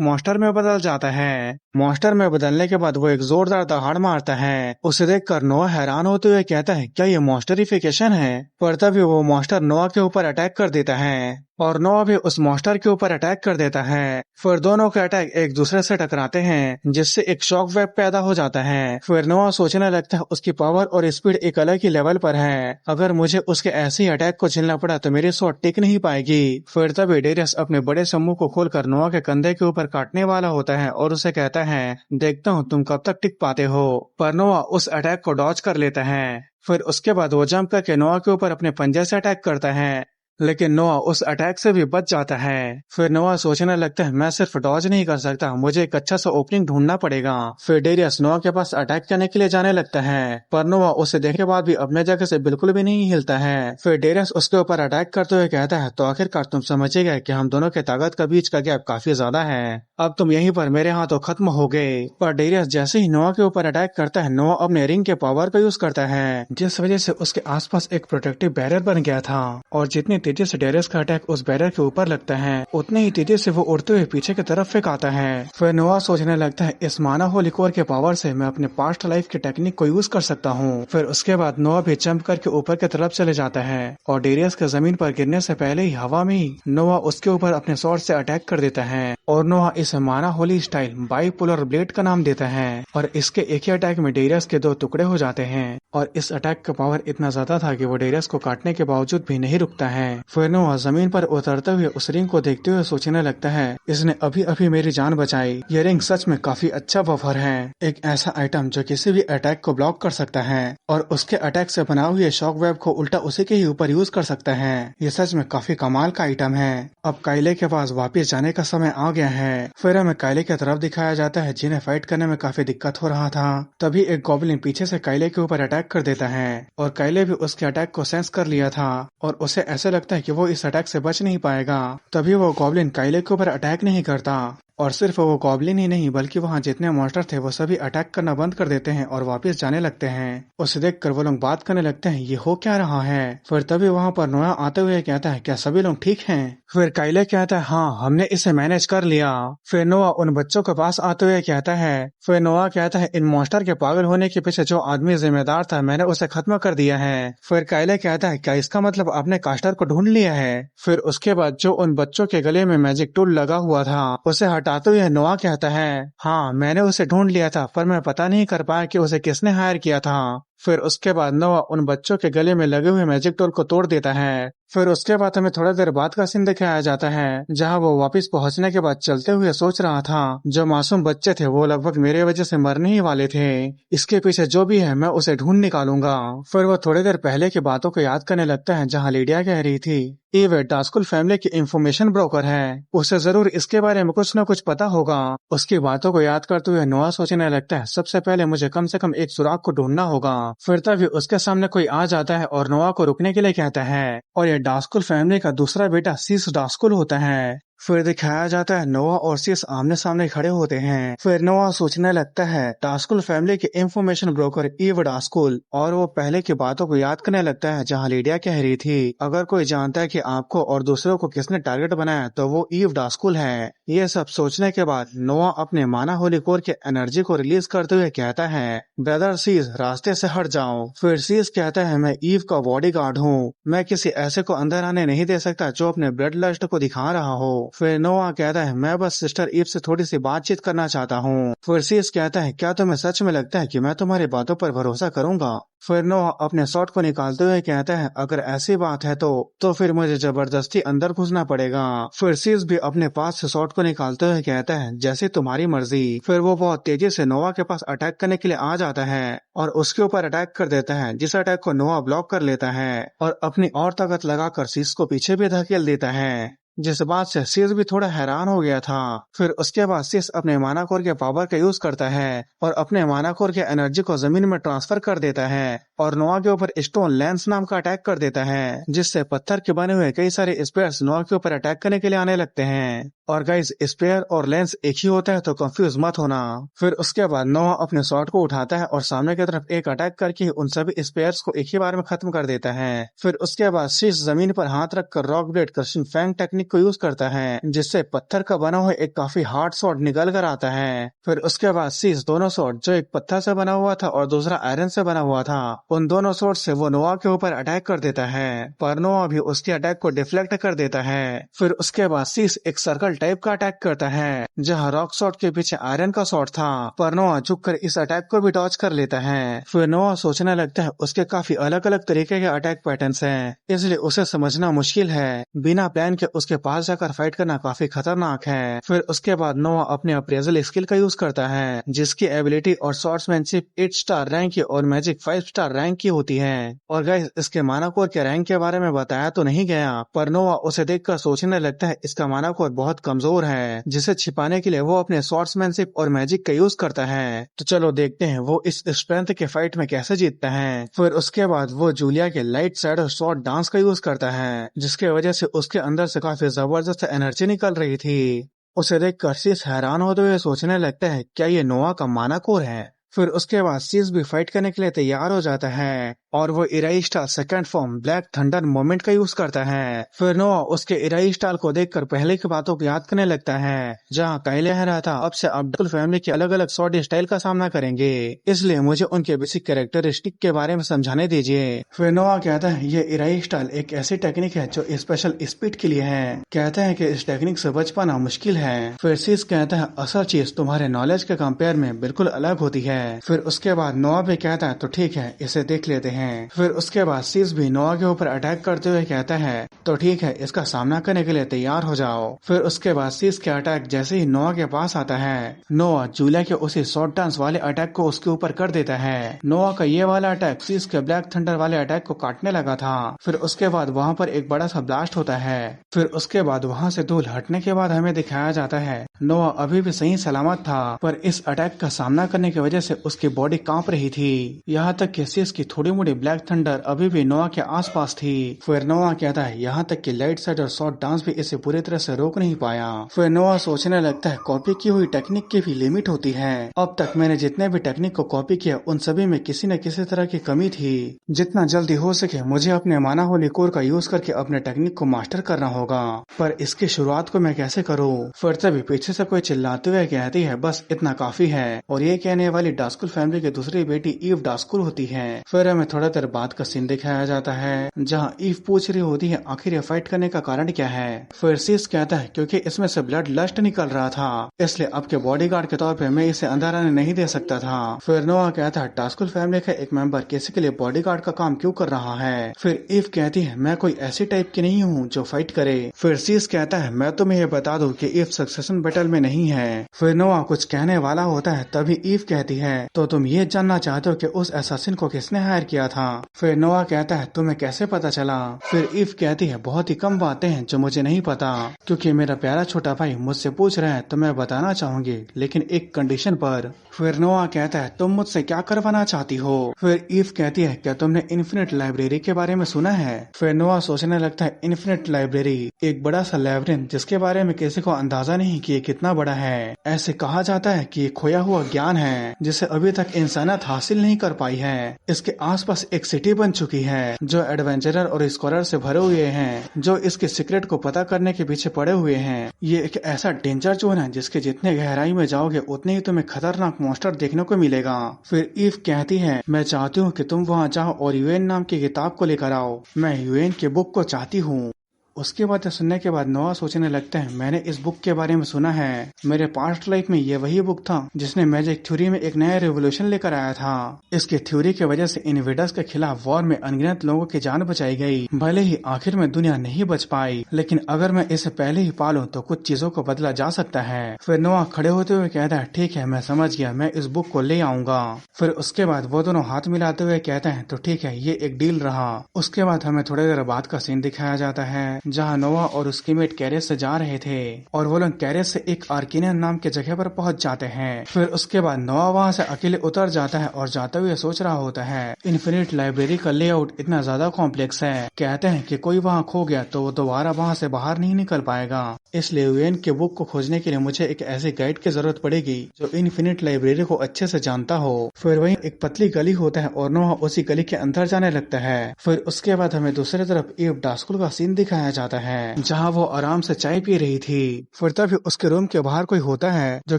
Speaker 1: मॉन्स्टर में बदल जाता है। मॉन्स्टर में बदलने के बाद वो एक जोरदार दहाड़ मारता है। उसे देखकर नोआ हैरान होते हुए कहता है क्या ये मॉन्स्टरिफिकेशन है? पर तभी वो मॉन्स्टर नोआ के ऊपर अटैक कर देता है और नोआ भी उस मॉन्स्टर के ऊपर अटैक कर देता है। फिर दोनों के अटैक एक दूसरे से टकराते हैं जिससे एक शॉक वेव पैदा हो जाता है। फिर नोआ सोचने लगता है उसकी पावर और स्पीड एक अलग ही लेवल पर है, अगर मुझे उसके ऐसे ही अटैक को झेलना पड़ा तो मेरी शॉट टिक नहीं पाएगी। फिर तभी डेरियस अपने बड़े समूह को खोलकर नोआ के कंधे के ऊपर काटने वाला होता है और उसे कहता है देखता हूँ तुम कब तक टिक पाते हो। पर नोआ उस अटैक को डॉज कर लेता है। फिर उसके बाद वो जंप करके नोआ के ऊपर अपने पंजे से अटैक करता है, लेकिन नोआ उस अटैक से भी बच जाता है। फिर नोआ सोचने लगता है मैं सिर्फ डॉज नहीं कर सकता, मुझे एक अच्छा सा ओपनिंग ढूंढना पड़ेगा। फिर डेरियस नोआ के पास अटैक करने के लिए जाने लगता है, पर नोआ उसे देखने के बाद भी अपने जगह से बिल्कुल भी नहीं हिलता है। फिर डेरियस उसके ऊपर अटैक करते हुए कहता है तो आखिरकार तुम समझ गए कि हम दोनों के ताकत के बीच का गैप काफी ज्यादा है, अब तुम यहीं पर मेरे हाथों खत्म हो गए। पर डेरियस जैसे ही नोआ के ऊपर अटैक करता है नोआ अपने रिंग के पावर का यूज करता है, जिस वजह से उसके आसपास एक प्रोटेक्टिव बैरियर बन गया था और जितनी तेजी से डेरियस का अटैक उस बैरियर के ऊपर लगता है उतने ही तेजी से वो उड़ते हुए पीछे की तरफ फेंकाता है। फिर नोआ सोचने लगता है इस माना होलीकोर के पावर से मैं अपने पास्ट लाइफ की टेक्निक को यूज कर सकता हूँ। फिर उसके बाद नोआ भी जंप करके ऊपर की तरफ चले जाता है और डेरियस के जमीन पर गिरने से पहले ही हवा में ही नोआ उसके ऊपर अपने स्वॉर्ड से अटैक कर देता है और नोआ इस माना होली स्टाइल बाइपोलर ब्लेड का नाम देता है और इसके एक ही अटैक में डेरियस के 2 टुकड़े हो जाते हैं और इस अटैक का पावर इतना ज्यादा था कि वो डेरियस को काटने के बावजूद भी नहीं रुकता है। फिर नोआ जमीन पर उतरते हुए उस रिंग को देखते हुए सोचने लगता है, इसने अभी अभी मेरी जान बचाई। ये रिंग सच में काफी अच्छा बफर है, एक ऐसा आइटम जो किसी भी अटैक को ब्लॉक कर सकता है और उसके अटैक से बना हुए शॉक वेब को उल्टा उसी के ही ऊपर यूज कर सकता है। ये सच में काफी कमाल का आइटम है। अब काइले के पास वापस जाने का समय आ गया है। फिर हमें काइले की तरफ दिखाया जाता है, जिन्हें फाइट करने में काफी दिक्कत हो रहा था। तभी एक गॉब्लिन पीछे से काइले के ऊपर अटैक कर देता है और काइले भी उसके अटैक को सेंस कर लिया था और उसे ऐसा लगता है कि वो इस अटैक से बच नहीं पाएगा। तभी वो गॉब्लिन काइले के ऊपर अटैक नहीं करता और सिर्फ वो गॉब्लिन ही नहीं बल्कि वहाँ जितने मॉन्स्टर थे वो सभी अटैक करना बंद कर देते हैं और वापस जाने लगते हैं। उसे देखकर वो लोग बात करने लगते हैं, ये हो क्या रहा है। फिर तभी वहाँ पर नोआ आते हुए कहता है, क्या सभी लोग ठीक हैं? फिर काइले कहता है, हाँ हमने इसे मैनेज कर लिया। फिर नोआ उन बच्चों के पास आते हुए कहता है, फिर नोआ कहता है, इन मॉन्स्टर के पागल होने के पीछे जो आदमी जिम्मेदार था मैंने उसे खत्म कर दिया है। फिर काइले कहता है, क्या इसका मतलब आपने कास्टर को ढूंढ लिया है? फिर उसके बाद जो उन बच्चों के गले में मैजिक टूल लगा हुआ था उसे हटाते हुए नोआ कहता है, हाँ मैंने उसे ढूंढ लिया था पर मैं पता नहीं कर पाया कि उसे किसने हायर किया था। फिर उसके बाद नोआ उन बच्चों के गले में लगे हुए मैजिक टूल को तोड़ देता है। फिर उसके बाद हमें थोड़ा देर बाद का सीन दिखाया जाता है, जहां वो वापस पहुंचने के बाद चलते हुए सोच रहा था, जो मासूम बच्चे थे वो लगभग मेरे वजह से मरने ही वाले थे। इसके पीछे जो भी है मैं उसे ढूंढ निकालूंगा। फिर वो थोड़ी देर पहले की बातों को याद करने लगता है, जहाँ लिडिया कह रही थी ईव डास्कुल फैमिली की इंफॉर्मेशन ब्रोकर है, उसे जरूर इसके बारे में कुछ न कुछ पता होगा। उसकी बातों को याद करते हुए नोआ सोचने लगता है, सबसे पहले मुझे कम से कम एक सुराग को ढूंढना होगा। फिर तभी उसके सामने कोई आ जाता है और नोआ को रुकने के लिए कहता है और ये डास्कुल फैमिली का दूसरा बेटा सीस डास्कुल होता है। फिर दिखाया जाता है नोआ और सीस आमने सामने खड़े होते हैं। फिर नोआ सोचने लगता है, डास्कुल फैमिली के इंफॉर्मेशन ब्रोकर ईव डास्कुल, और वो पहले की बातों को याद करने लगता है, जहां लिडिया कह रही थी, अगर कोई जानता है कि आपको और दूसरों को किसने टारगेट बनाया तो वो ईव डास्कुल है। ये सब सोचने के बाद नोआ अपने माना होली कोर के एनर्जी को रिलीज करते हुए कहता है, ब्रदर सीस रास्ते से हट जाओ। फिर सीस कहता है, मैं ईव का बॉडीगार्ड हूँ, मैं किसी ऐसे को अंदर आने नहीं दे सकता जो अपने ब्लड लस्ट को दिखा रहा हो। फिर नोआ कहता है, मैं बस सिस्टर ईव से थोड़ी सी बातचीत करना चाहता हूँ। फिर सीस कहता है, क्या तुम्हें सच में लगता है कि मैं तुम्हारी बातों पर भरोसा करूंगा? फिर नोआ अपने शॉट को निकालते हुए कहता है, अगर ऐसी बात है तो फिर मुझे जबरदस्ती अंदर घुसना पड़ेगा। फिर सीस भी अपने पास से शॉट को निकालते हुए कहता है, जैसे तुम्हारी मर्जी। फिर वो बहुत तेजी से नोआ के पास अटैक करने के लिए आ जाता है और उसके ऊपर अटैक कर देता है, जिस अटैक को नोआ ब्लॉक कर लेता है और अपनी और ताकत लगाकर सीस को पीछे भी धकेल देता है, जिस बात से सीस भी थोड़ा हैरान हो गया था। फिर उसके बाद सीस अपने माना कोर के पावर का यूज करता है और अपने माना कोर के एनर्जी को जमीन में ट्रांसफर कर देता है और नोआ के ऊपर स्टोन लेंस नाम का अटैक कर देता है, जिससे पत्थर के बने हुए कई सारे स्पेयर्स नोआ के ऊपर अटैक करने के लिए आने लगते हैं। और गाइस, स्पेयर और लेंस एक ही होता है तो कंफ्यूज मत होना। फिर उसके बाद नोआ अपने शॉट को उठाता है और सामने की तरफ एक अटैक करके उन सभी स्पेयर्स को एक ही बार में खत्म कर देता है। फिर उसके बाद सीस जमीन पर हाथ रखकर rock blade crushing fang technique को यूज करता है, जिससे पत्थर का बना हुआ एक काफी हार्ड शॉट निकल कर आता है। फिर उसके बाद सीस दोनों शॉट, जो एक पत्थर से बना हुआ था और दूसरा आयरन से बना हुआ था, उन दोनों शॉट से वो नोआ के ऊपर अटैक कर देता है, पर नोआ भी उसके अटैक को डिफ्लेक्ट कर देता है। फिर उसके बाद सीस एक सर्कल टाइप का अटैक करता है, जहां रॉक शॉट के पीछे आयरन का शॉट था, पर नोआ झुककर इस अटैक को भी डॉज कर लेता है। फिर नोआ सोचने लगता है, उसके काफी अलग अलग तरीके के अटैक पैटर्न्स हैं, इसलिए उसे समझना मुश्किल है। बिना प्लान के उसके पास जाकर फाइट करना काफी खतरनाक है। फिर उसके बाद नोआ अपने अप्रेजल स्किल का यूज करता है, जिसकी एबिलिटी और स्वॉर्ड्समैनशिप 8 स्टार रैंक की और मैजिक 5 स्टार रैंक की होती है। और गाइस, इसके माना कोर के रैंक के बारे में बताया तो नहीं गया, पर नोआ उसे देखकर सोचने लगता है, इसका माना कोर बहुत कमजोर है, जिसे छिपाने के लिए वो अपने स्वॉर्ड्समैनशिप और मैजिक का यूज करता है। तो चलो देखते हैं वो इस स्ट्रेंथ के फाइट में कैसे जीतता है। फिर उसके बाद वो जूलिया के लाइट शैडो शॉट डांस का यूज करता है, जिसके वजह से उसके अंदर से काफी जबरदस्त एनर्जी निकल रही थी। उसे देखकर सीस हैरान होते हुए सोचने लगता है, क्या ये नोआ का माना कोर है? फिर उसके बाद सीस भी फाइट करने के लिए तैयार हो जाता है और वो Irai style second form black thunder moment का यूज करता है। फिर नोआ उसके इराई स्टाइल को देखकर पहले की बातों को याद करने लगता है, जहां काइले रहा था, अब से अब्दुल फैमिली के अलग अलग स्वॉर्ड स्टाइल का सामना करेंगे, इसलिए मुझे उनके बेसिक कैरेक्टरिस्टिक के बारे में समझाने दीजिए। फिर नोआ कहता है, ये इराई स्टाइल एक ऐसी टेक्निक है जो स्पेशल स्पीड के लिए है, कहते हैं कि इस टेक्निक से बच पाना मुश्किल है। फिर सीस कहता है, असल चीज तुम्हारे नॉलेज के कंपेयर में बिल्कुल अलग होती है, फिर उसके बाद नोआ भी कहता है तो ठीक है, इसे देख लेते हैं। फिर उसके बाद सीस भी नोआ के ऊपर अटैक करते हुए कहता है तो ठीक है, इसका सामना करने के लिए तैयार हो जाओ। फिर उसके बाद सीस के अटैक जैसे ही नोआ के पास आता है, नोआ जूलिया के उसी शॉर्ट डांस वाले अटैक को उसके ऊपर कर देता है। नोआ का ये वाला अटैक सीस के ब्लैक थंडर वाले अटैक को काटने लगा था। फिर उसके बाद वहाँ पर एक बड़ा सा ब्लास्ट होता है। फिर उसके बाद वहाँ से धूल हटने के बाद हमें दिखाया जाता है नोआ अभी भी सही सलामत था, पर इस अटैक का सामना करने की वजह से उसकी बॉडी कांप रही थी। यहाँ तक कि सीस की थोड़ी मोड़ी ब्लैक थंडर अभी भी नोआ के आसपास थी। फिर नोआ कहता है यहाँ तक कि लाइट साइड और शॉर्ट डांस भी इसे पूरी तरह से रोक नहीं पाया। फिर नोआ सोचने लगता है कॉपी की हुई टेक्निक की भी लिमिट होती है। अब तक मैंने जितने भी टेक्निक को कॉपी किया उन सभी में किसी न किसी तरह की कमी थी। जितना जल्दी हो सके मुझे अपने माना होली कोर का यूज करके अपने टेक्निक को मास्टर करना होगा, पर इसकी शुरुआत को मैं कैसे करूँ। फिर तभी पीछे से कोई चिल्लाते हुए कहती है बस इतना काफी है, और ये कहने वाली डास्कुल फैमिली की दूसरी बेटी ईव डास्कुल होती है। फिर हमें थोड़ा देर बाद का सीन दिखाया जाता है जहाँ ईव पूछ रही होती है आखिर ये फाइट करने का कारण क्या है। फिर सीस कहता है क्योंकि इसमें से ब्लड लस्ट निकल रहा था, इसलिए आपके बॉडीगार्ड के तौर पे मैं इसे अंदर आने नहीं दे सकता था। फिर नोआ कहता है डास्कुल फैमिली का एक मेंबर किसी के लिए बॉडीगार्ड का काम क्यों कर रहा है। फिर ईव कहती है मैं कोई ऐसी टाइप की नहीं हूँ जो फाइट करे। फिर सीस कहता है मैं तुम्हें ये बता दूं कि ईव सक्सेशन बैटल में नहीं है। फिर नोआ कुछ कहने वाला होता है तभी ईव कहती है तो तुम ये जानना चाहते हो कि उस असैसिन को किसने हायर किया था। फिर नोआ कहता है तुम्हें कैसे पता चला। फिर ईव कहती है बहुत ही कम बातें हैं जो मुझे नहीं पता, क्योंकि मेरा प्यारा छोटा भाई मुझसे पूछ रहा है तो मैं बताना चाहूंगी, लेकिन एक कंडीशन पर। फिर नोआ कहता है तुम मुझसे क्या करवाना चाहती हो। फिर ईव कहती है क्या तुमने इन्फिनिट लाइब्रेरी के बारे में सुना है। फिर नोआ सोचने लगता है इन्फिनिट लाइब्रेरी एक बड़ा सा लैब्रिन्थ जिसके बारे में किसी को अंदाजा नहीं कि ये कितना बड़ा है। ऐसे कहा जाता है कि ये खोया हुआ ज्ञान है जिसे अभी तक इंसानियत हासिल नहीं कर पाई है। इसके आसपास एक सिटी बन चुकी है जो एडवेंचरर और स्कॉलर से भरे हुए हैं, जो इसके सीक्रेट को पता करने के पीछे पड़े हुए हैं। ये एक ऐसा डेंजर जोन है जिसके जितने गहराई में जाओगे उतने ही तुम्हें खतरनाक मॉन्स्टर देखने को मिलेगा। फिर ईव कहती है मैं चाहती हूँ कि तुम वहाँ जाओ और यूएन नाम की किताब को लेकर आओ, मैं यूएन के बुक को चाहती हूँ। उसके बाद सुनने के बाद नोआ सोचने लगता है मैंने इस बुक के बारे में सुना है, मेरे पास्ट लाइफ में ये वही बुक था जिसने मैजिक थ्योरी में एक नया रेवोल्यूशन लेकर आया था। इसके थ्योरी की वजह से इन्वेडर्स के खिलाफ वॉर में अनगिनत लोगों की जान बचाई गई। भले ही आखिर में दुनिया नहीं बच पाई, लेकिन अगर मैं इसे पहले ही पालूं तो कुछ चीजों को बदला जा सकता है। फिर नोआ खड़े होते हुए कहता है ठीक है मैं समझ गया, मैं इस बुक को ले आऊंगा। फिर उसके बाद वो दोनों हाथ मिलाते हुए कहते हैं तो ठीक है ये एक डील रहा। उसके बाद हमें थोड़ी देर बाद का सीन दिखाया जाता है जहाँ नोआ और उसकी मेट कैरेस से जा रहे थे और वो लोग कैरेस से एक आर्किनियन नाम के जगह पर पहुंच जाते हैं। फिर उसके बाद नोआ वहां से अकेले उतर जाता है और जाते हुए सोच रहा होता है इन्फिनिट लाइब्रेरी का लेआउट इतना ज्यादा कॉम्प्लेक्स है, कहते हैं कि कोई वहां खो गया तो वो दोबारा वहां से बाहर नहीं निकल पाएगा, इसलिए यूएन के बुक को खोजने के लिए मुझे एक ऐसे गाइड की जरूरत पड़ेगी जो इन्फिनिट लाइब्रेरी को अच्छे से जानता हो। फिर वहीं एक पतली गली होता है और नोआ उसी गली के अंदर जाने लगता है। फिर उसके बाद हमें दूसरी तरफ ईव डास्कुल का सीन दिखाया जाता है जहाँ वो आराम से चाय पी रही थी। फिर तभी उसके रूम के बाहर कोई होता है जो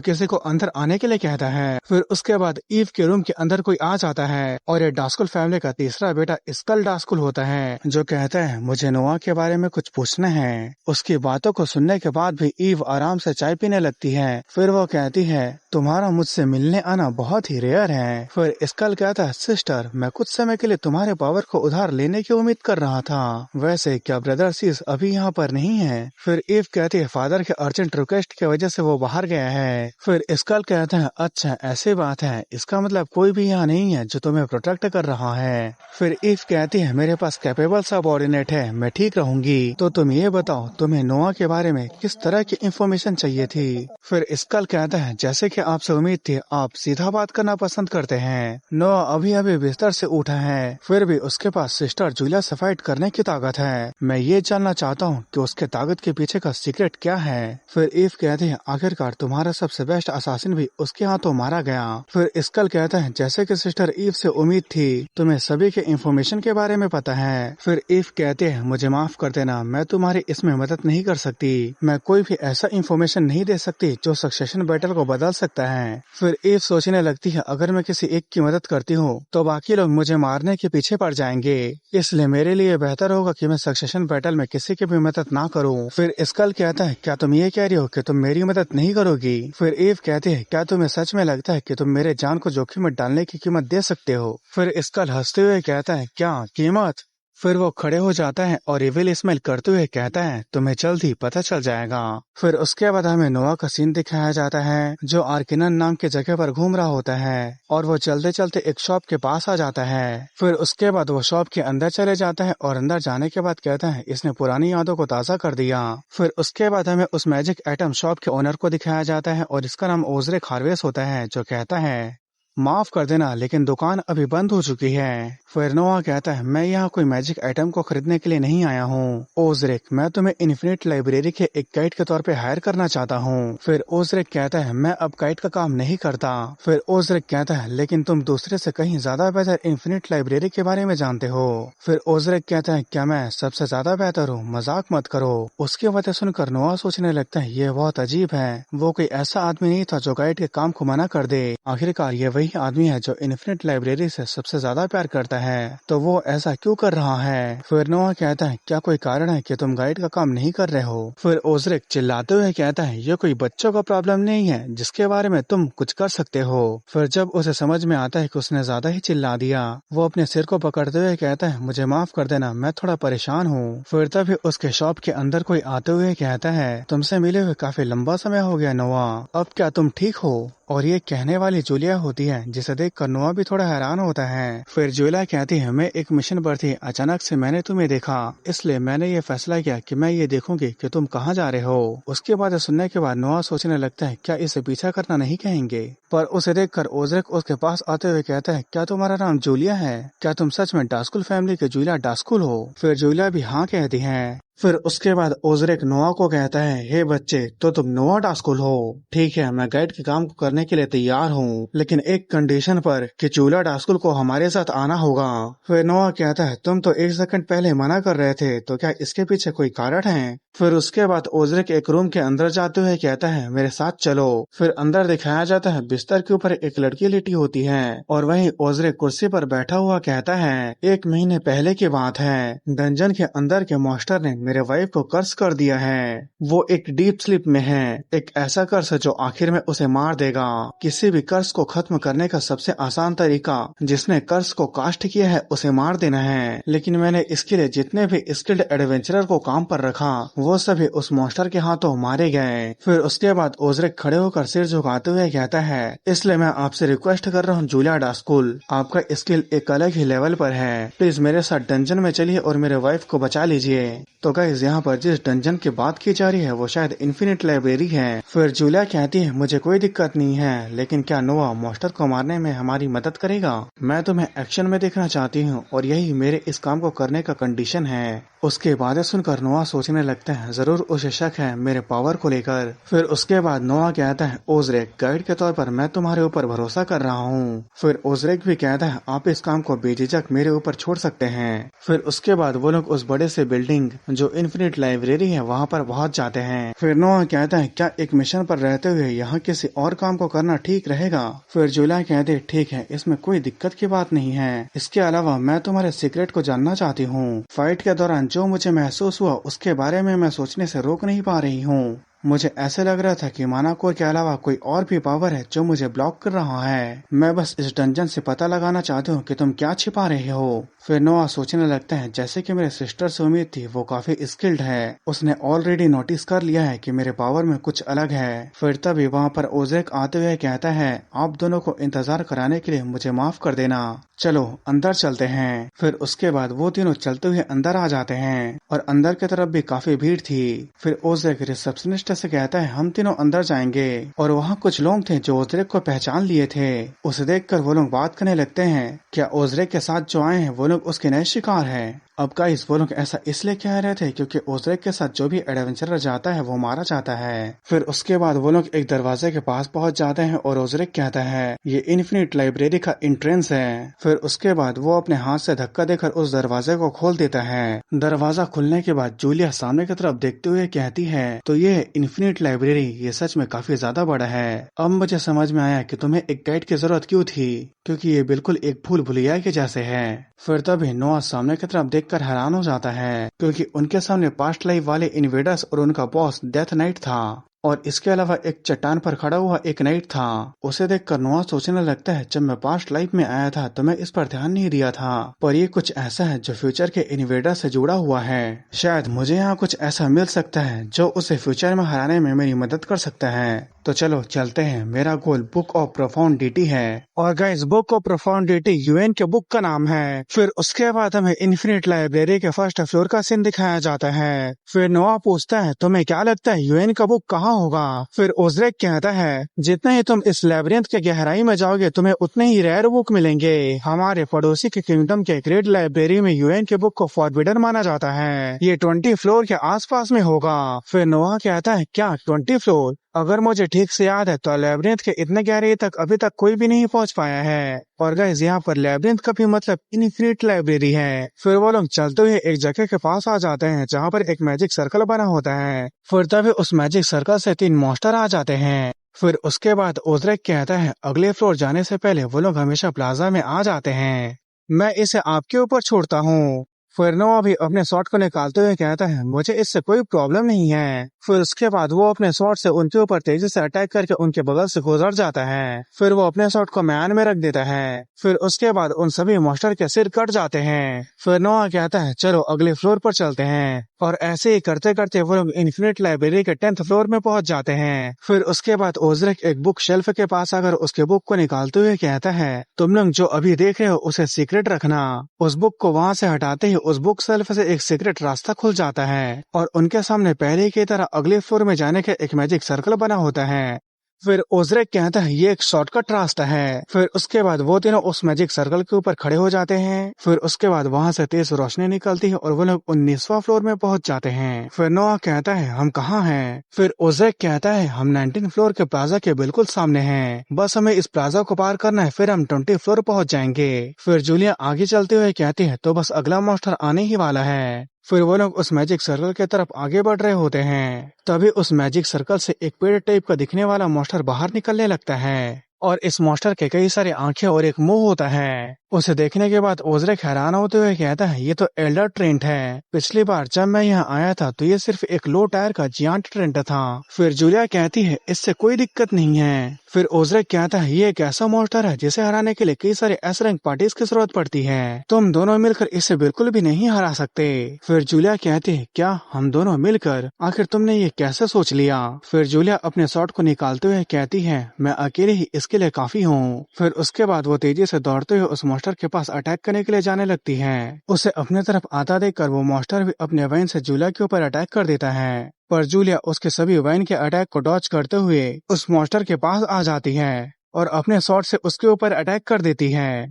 Speaker 1: किसी को अंदर आने के लिए कहता है। फिर उसके बाद ईव के रूम के अंदर कोई आ जाता है और ये डास्कुल फैमिली का तीसरा बेटा स्कल डास्कुल होता है जो कहता है मुझे नोआ के बारे में कुछ पूछना है। उसकी बातों को सुनने के बाद भी ईव आराम से चाय पीने लगती है। फिर वो कहती है तुम्हारा मुझसे मिलने आना बहुत ही रेयर है। फिर स्कल कहता है सिस्टर मैं कुछ समय के लिए तुम्हारे पावर को उधार लेने की उम्मीद कर रहा था, वैसे क्या ब्रदर सीस अभी यहाँ पर नहीं है। फिर ईव कहती है फादर के अर्जेंट रिक्वेस्ट की वजह से वो बाहर गया है। फिर स्कल कहता है अच्छा ऐसी बात है, इसका मतलब कोई भी यहाँ नहीं है जो तुम्हें प्रोटेक्ट कर रहा है। फिर ईव कहती है मेरे पास कैपेबल सबऑर्डिनेट है, मैं ठीक रहूंगी। तो तुम ये बताओ तुम्हें नोआ के बारे में किस तरह की इंफॉर्मेशन चाहिए थी। फिर स्कल कहता है जैसे कि आपसे उम्मीद थी आप सीधा बात करना पसंद करते हैं। नोआ अभी अभी बिस्तर से उठा है, फिर भी उसके पास सिस्टर जूलिया से फाइट करने की ताकत है। मैं ये जानना चाहता हूँ कि उसके ताकत के पीछे का सीक्रेट क्या है। फिर ईव कहती है आखिरकार तुम्हारा सबसे बेस्ट असासिन भी उसके हाथों मारा गया। फिर स्कल कहता है जैसे कि सिस्टर ईव से उम्मीद थी तुम्हें सभी के इंफॉर्मेशन के बारे में पता है। फिर ईव कहती है मुझे माफ कर देना, मैं तुम्हारी इसमें मदद नहीं कर सकती। मैं कोई भी ऐसा इंफॉर्मेशन नहीं दे सकती जो सक्सेशन बैटल को बदल सकता है। फिर ईव सोचने लगती है अगर मैं किसी एक की मदद करती हूँ तो बाकी लोग मुझे मारने के पीछे पड़ जाएंगे, इसलिए मेरे लिए बेहतर होगा कि मैं सक्सेशन बैटल में किसी की भी मदद ना करूँ। फिर स्कल कहता है क्या तुम ये कह रही हो कि तुम मेरी मदद नहीं करोगी? फिर ईव कहती है क्या तुम्हें सच में लगता है कि तुम मेरे जान को जोखिम में डालने की कीमत दे सकते हो? फिर स्कल हंसते हुए कहता है क्या कीमत? फिर वो खड़े हो जाता है और इविल स्माइल करते हुए कहता है तुम्हें जल्द ही पता चल जाएगा। फिर उसके बाद हमें नोआ का सीन दिखाया जाता है जो आर्किनन नाम की जगह पर घूम रहा होता है और वो चलते चलते एक शॉप के पास आ जाता है। फिर उसके बाद वो शॉप के अंदर चले जाता है और अंदर जाने के बाद कहता है इसने पुरानी यादों को ताज़ा कर दिया। फिर उसके बाद हमें उस मैजिक आइटम शॉप के ओनर को दिखाया जाता है और इसका नाम ओजरे खारवेस होता है जो कहता है माफ कर देना लेकिन दुकान अभी बंद हो चुकी है। फिर नोआ कहता है मैं यहाँ कोई मैजिक आइटम को खरीदने के लिए नहीं आया हूँ ओजरिक, मैं तुम्हें इन्फिनिट लाइब्रेरी के एक गाइड के तौर पे हायर करना चाहता हूँ। फिर ओजरिक कहता है मैं अब गाइड का काम नहीं करता। फिर ओजरिक कहता है लेकिन तुम दूसरे से कहीं ज्यादा बेहतर इन्फिनिट लाइब्रेरी के बारे में जानते हो। फिर ओजरिक कहता है क्या मैं सबसे ज्यादा बेहतर हूँ? मजाक मत करो। उसकी बातें सुनकर नोआ सोचने लगता है ये बहुत अजीब है, वो कोई ऐसा आदमी नहीं था जो गाइड के काम को मना कर दे। आखिरकार ये वही आदमी है जो इन्फिनिट लाइब्रेरी से सबसे ज्यादा प्यार करता है, तो वो ऐसा क्यों कर रहा है? फिर नोआ कहता है क्या कोई कारण है कि तुम गाइड का काम नहीं कर रहे हो? फिर ओजरिक चिल्लाते हुए कहता है ये कोई बच्चों का प्रॉब्लम नहीं है जिसके बारे में तुम कुछ कर सकते हो। फिर जब उसे समझ में आता है कि उसने ज्यादा ही चिल्ला दिया, वो अपने सिर को पकड़ते हुए कहता है मुझे माफ कर देना, मैं थोड़ा परेशान हूँ। फिर तभी उसके शॉप के अंदर कोई आते हुए कहता है तुमसे मिले हुए काफी लंबा समय हो गया नोआ, अब क्या तुम ठीक हो? और ये कहने वाली जूलिया होती है जिसे देखकर नोआ भी थोड़ा हैरान होता है। फिर जूलिया कहती है मैं एक मिशन पर थी, अचानक से मैंने तुम्हें देखा, इसलिए मैंने ये फैसला किया कि मैं ये देखूंगी कि तुम कहाँ जा रहे हो। उसके बाद सुनने के बाद नोआ सोचने लगता है क्या इसे पीछा करना नहीं कहेंगे, पर उसे देखकर ओजरिक उसके पास आते हुए कहता है क्या तुम्हारा नाम जूलिया है? क्या तुम सच में डास्कुल फैमिली के जूलिया डास्कुल हो? फिर जूलिया भी हाँ कहती है। फिर उसके बाद ओजरिक नोआ को कहता है हे बच्चे, तो तुम नोआ डास्कुल हो? ठीक है, मैं गाइड के काम को करने के लिए तैयार हूँ, लेकिन एक कंडीशन पर कि जूलिया डास्कुल को हमारे साथ आना होगा। फिर नोआ कहता है तुम तो एक सेकंड पहले मना कर रहे थे, तो क्या इसके पीछे कोई कारण है? फिर उसके बाद ओजरिक एक रूम के अंदर जाते हुए कहता है मेरे साथ चलो। फिर अंदर दिखाया जाता है बिस्तर के ऊपर एक लड़की लेटी होती है और वहीं ओजरिक कुर्सी पर बैठा हुआ कहता है 1 महीने पहले की बात है, डंजन के अंदर के मास्टर ने मेरे वाइफ को कर्स कर दिया है। वो एक डीप स्लीप में है, एक ऐसा कर्स जो आखिर में उसे मार देगा। किसी भी कर्स को खत्म करने का सबसे आसान तरीका जिसने कर्स को कास्ट किया है उसे मार देना है, लेकिन मैंने इसके लिए जितने भी स्किल्ड एडवेंचरर को काम पर रखा वो सभी उस मॉन्स्टर के हाथों मारे गए। फिर उसके बाद ओजरिक खड़े होकर सिर झुकाते हुए कहता है इसलिए मैं आपसे रिक्वेस्ट कर रहा हूँ जूलिया डास्कुल, आपका स्किल एक अलग ही लेवल पर है, प्लीज मेरे साथ डंजन में चलिए और मेरे वाइफ को बचा लीजिए। तो गाइस यहाँ पर जिस डंजन की बात की जा रही है वो शायद इन्फिनिट लाइब्रेरी है। फिर जूलिया कहती है मुझे कोई दिक्कत नहीं है, लेकिन क्या नोआ मॉन्स्टर को मारने में हमारी मदद करेगा? मैं तुम्हें एक्शन में देखना चाहती हूँ और यही मेरे इस काम को करने का कंडीशन है। उसके बाद सुनकर नोआ सोचने लगता है जरूर उसे शक है मेरे पावर को लेकर। फिर उसके बाद नोआ कहता है ओजरिक, गाइड के तौर पर मैं तुम्हारे ऊपर भरोसा कर रहा हूँ। फिर ओजरिक भी कहता है आप इस काम को बेझिझक मेरे ऊपर छोड़ सकते हैं। फिर उसके बाद वो लोग उस बड़े से बिल्डिंग जो इन्फिनिट लाइब्रेरी है वहाँ पर पहुँच जाते हैं। फिर नोआ कहता है क्या एक मिशन पर रहते हुए यहाँ किसी और काम को करना ठीक रहेगा? फिर जूलिया कहते है ठीक है, इसमें कोई दिक्कत की बात नहीं है। इसके अलावा मैं तुम्हारे सीक्रेट को जानना चाहती हूँ। फाइट के दौरान जो मुझे महसूस हुआ उसके बारे में मैं सोचने से रोक नहीं पा रही हूँ। मुझे ऐसे लग रहा था कि मानाकोर के अलावा कोई और भी पावर है जो मुझे ब्लॉक कर रहा है। मैं बस इस डंजन से पता लगाना चाहती हूँ कि तुम क्या छिपा रहे हो। फिर नोआ सोचने लगता है जैसे कि मेरे सिस्टर से उम्मीद थी, वो काफी स्किल्ड है, उसने ऑलरेडी नोटिस कर लिया है कि मेरे पावर में कुछ अलग है। फिर तभी वहाँ पर ओजरिक आते हुए कहता है आप दोनों को इंतजार कराने के लिए मुझे माफ कर देना, चलो अंदर चलते हैं। फिर उसके बाद वो तीनों चलते हुए अंदर आ जाते हैं और अंदर की तरफ भी काफी भीड़ थी। फिर ओजरिक रिसेप्शनिस्ट से कहता है हम तीनों अंदर जाएंगे, और वहाँ कुछ लोग थे जो ओजरिक को पहचान लिए थे। उसे देखकर वो लोग बात करने लगते हैं क्या ओजरिक के साथ जो आए हैं वो लोग उसके नए शिकार हैं? अब गाइस वो लोग ऐसा इसलिए कह रहे थे क्योंकि ओजरेक के साथ जो भी एडवेंचरर जाता है वो मारा जाता है। फिर उसके बाद वो लोग एक दरवाजे के पास पहुंच जाते हैं और ओजरेक कहता है ये इन्फिनिट लाइब्रेरी का एंट्रेंस है। फिर उसके बाद वो अपने हाथ से धक्का देकर उस दरवाजे को खोल देता है। दरवाजा खुलने के बाद जूलिया सामने की तरफ देखते हुए कहती है तो ये इन्फिनिट लाइब्रेरी ये सच में काफी ज्यादा बड़ा है। अब मुझे समझ में आया कि तुम्हें एक गाइड की जरूरत क्यों थी, क्योंकि ये बिल्कुल एक भूल भुलैया के जैसे है। फिर तभी नोआ सामने की तरफ देखकर हैरान हो जाता है क्योंकि उनके सामने पास्ट लाइफ वाले इन्वेडर्स और उनका बॉस डेथ नाइट था और इसके अलावा एक चट्टान पर खड़ा हुआ एक नाइट था। उसे देखकर नोआ सोचने लगता है जब मैं पास्ट लाइफ में आया था तो मैं इस पर ध्यान नहीं दिया था, पर ये कुछ ऐसा है जो फ्यूचर के इन्वेडर से जुड़ा हुआ है। शायद मुझे यहाँ कुछ ऐसा मिल सकता है जो उसे फ्यूचर में हराने में मेरी मदद कर सकता है। तो चलो चलते हैं, मेरा गोल बुक ऑफ प्रोफाउंडिटी है। और गाइस बुक ऑफ प्रोफाउंडिटी यूएन के बुक का नाम है। फिर उसके बाद हमें इन्फिनिट लाइब्रेरी के फर्स्ट फ्लोर का सीन दिखाया जाता है। फिर नोआ पूछता है तुम्हें क्या लगता है यूएन का बुक कहाँ होगा। फिर ओजरेक कहता है जितना ही तुम इस लैबिरिंथ के गहराई में जाओगे तुम्हें उतने ही रेयर बुक मिलेंगे। हमारे पड़ोसी के किंगडम के ग्रेट लाइब्रेरी में यूएन के बुक को फॉरबिडन माना जाता है, ये 20 फ्लोर के आसपास में होगा। फिर नोआ कहता है क्या 20 फ्लोर? अगर मुझे ठीक से याद है तो लैबिरिंथ के इतने गहराई तक अभी तक कोई भी नहीं पहुंच पाया है। और गाइस यहाँ पर लैबिरिंथ का भी मतलब इन्फिनिट लाइब्रेरी है। फिर वो लोग चलते हुए एक जगह के पास आ जाते हैं जहाँ पर एक मैजिक सर्कल बना होता है। फिर तभी उस मैजिक सर्कल से 3 मॉन्स्टर आ जाते हैं। फिर उसके बाद ओजरेक कहता है अगले फ्लोर जाने से पहले वो लोग हमेशा प्लाजा में आ जाते हैं, मैं इसे आपके ऊपर छोड़ता हूँ। फिर नोआ भी अपने शॉट को निकालते हुए कहता है मुझे इससे कोई प्रॉब्लम नहीं है। फिर उसके बाद वो अपने शॉट से उनके ऊपर तेजी से अटैक करके उनके बगल से गुजर जाता है। फिर वो अपने शॉट को मैन में रख देता है। फिर उसके बाद उन सभी मॉन्स्टर के सिर कट जाते हैं। फिर नोआ कहता है चलो अगले फ्लोर पर चलते हैं। और ऐसे ही करते करते वो लोग इन्फिनिट लाइब्रेरी के 10th फ्लोर में पहुंच जाते हैं। फिर उसके बाद ओजरेक एक बुक शेल्फ के पास आकर उसके बुक को निकालते हुए कहता है तुम लोग जो अभी देख रहे हो उसे सीक्रेट रखना। उस बुक को वहाँ से हटाते ही उस बुक शेल्फ से एक सीक्रेट रास्ता खुल जाता है और उनके सामने पहले की तरह अगले फ्लोर में जाने के एक मैजिक सर्कल बना होता है। फिर ओजरेक कहता है ये एक शॉर्टकट रास्ता है। फिर उसके बाद वो तीनों उस मैजिक सर्कल के ऊपर खड़े हो जाते हैं। फिर उसके बाद वहाँ से तेज रोशनी निकलती है और वो लोग 19वां फ्लोर में पहुंच जाते हैं। फिर नोआ कहता है हम कहाँ हैं? फिर ओजरेक कहता है हम 19 फ्लोर के प्लाजा के बिल्कुल सामने हैं, बस हमें इस प्लाजा को पार करना है फिर हम 20 फ्लोर पहुंच जाएंगे। फिर जूलिया आगे चलते हुए कहती है तो बस अगला मॉन्स्टर आने ही वाला है। फिर वो लोग उस मैजिक सर्कल की तरफ आगे बढ़ रहे होते हैं। तभी उस मैजिक सर्कल से एक पेड़ टाइप का दिखने वाला मॉन्स्टर बाहर निकलने लगता है और इस मॉन्स्टर के कई सारे आंखें और एक मुंह होता है। उसे देखने के बाद ओजरेक हैरान होते हुए कहता है ये तो एल्डर ट्रेंट है, पिछली बार जब मैं यहाँ आया था तो ये सिर्फ एक लो टायर का जियांट ट्रेंट था। फिर जूलिया कहती है इससे कोई दिक्कत नहीं है। फिर ओजरेक कहता है ये एक ऐसा मॉन्स्टर है जिसे हराने के लिए कई सारे एस रैंक पार्टीज की जरूरत पड़ती है, तुम दोनों मिलकर इसे बिल्कुल भी नहीं हरा सकते। फिर जूलिया कहती है क्या हम दोनों मिलकर? आखिर तुमने ये कैसे सोच लिया? फिर जूलिया अपने शॉट को निकालते हुए कहती है मैं अकेले ही इसके लिए काफी हूँ। फिर उसके बाद वो तेजी से दौड़ते हुए उस मॉन्स्टर के पास अटैक करने के लिए जाने लगती है। उसे अपने तरफ आता देखकर वो मॉन्स्टर भी अपने वाइन से जूलिया के ऊपर अटैक कर देता है, पर जूलिया उसके सभी वाइन के अटैक को डॉज करते हुए उस मॉन्स्टर के पास आ जाती है और अपने शॉट से उसके ऊपर अटैक कर देती है,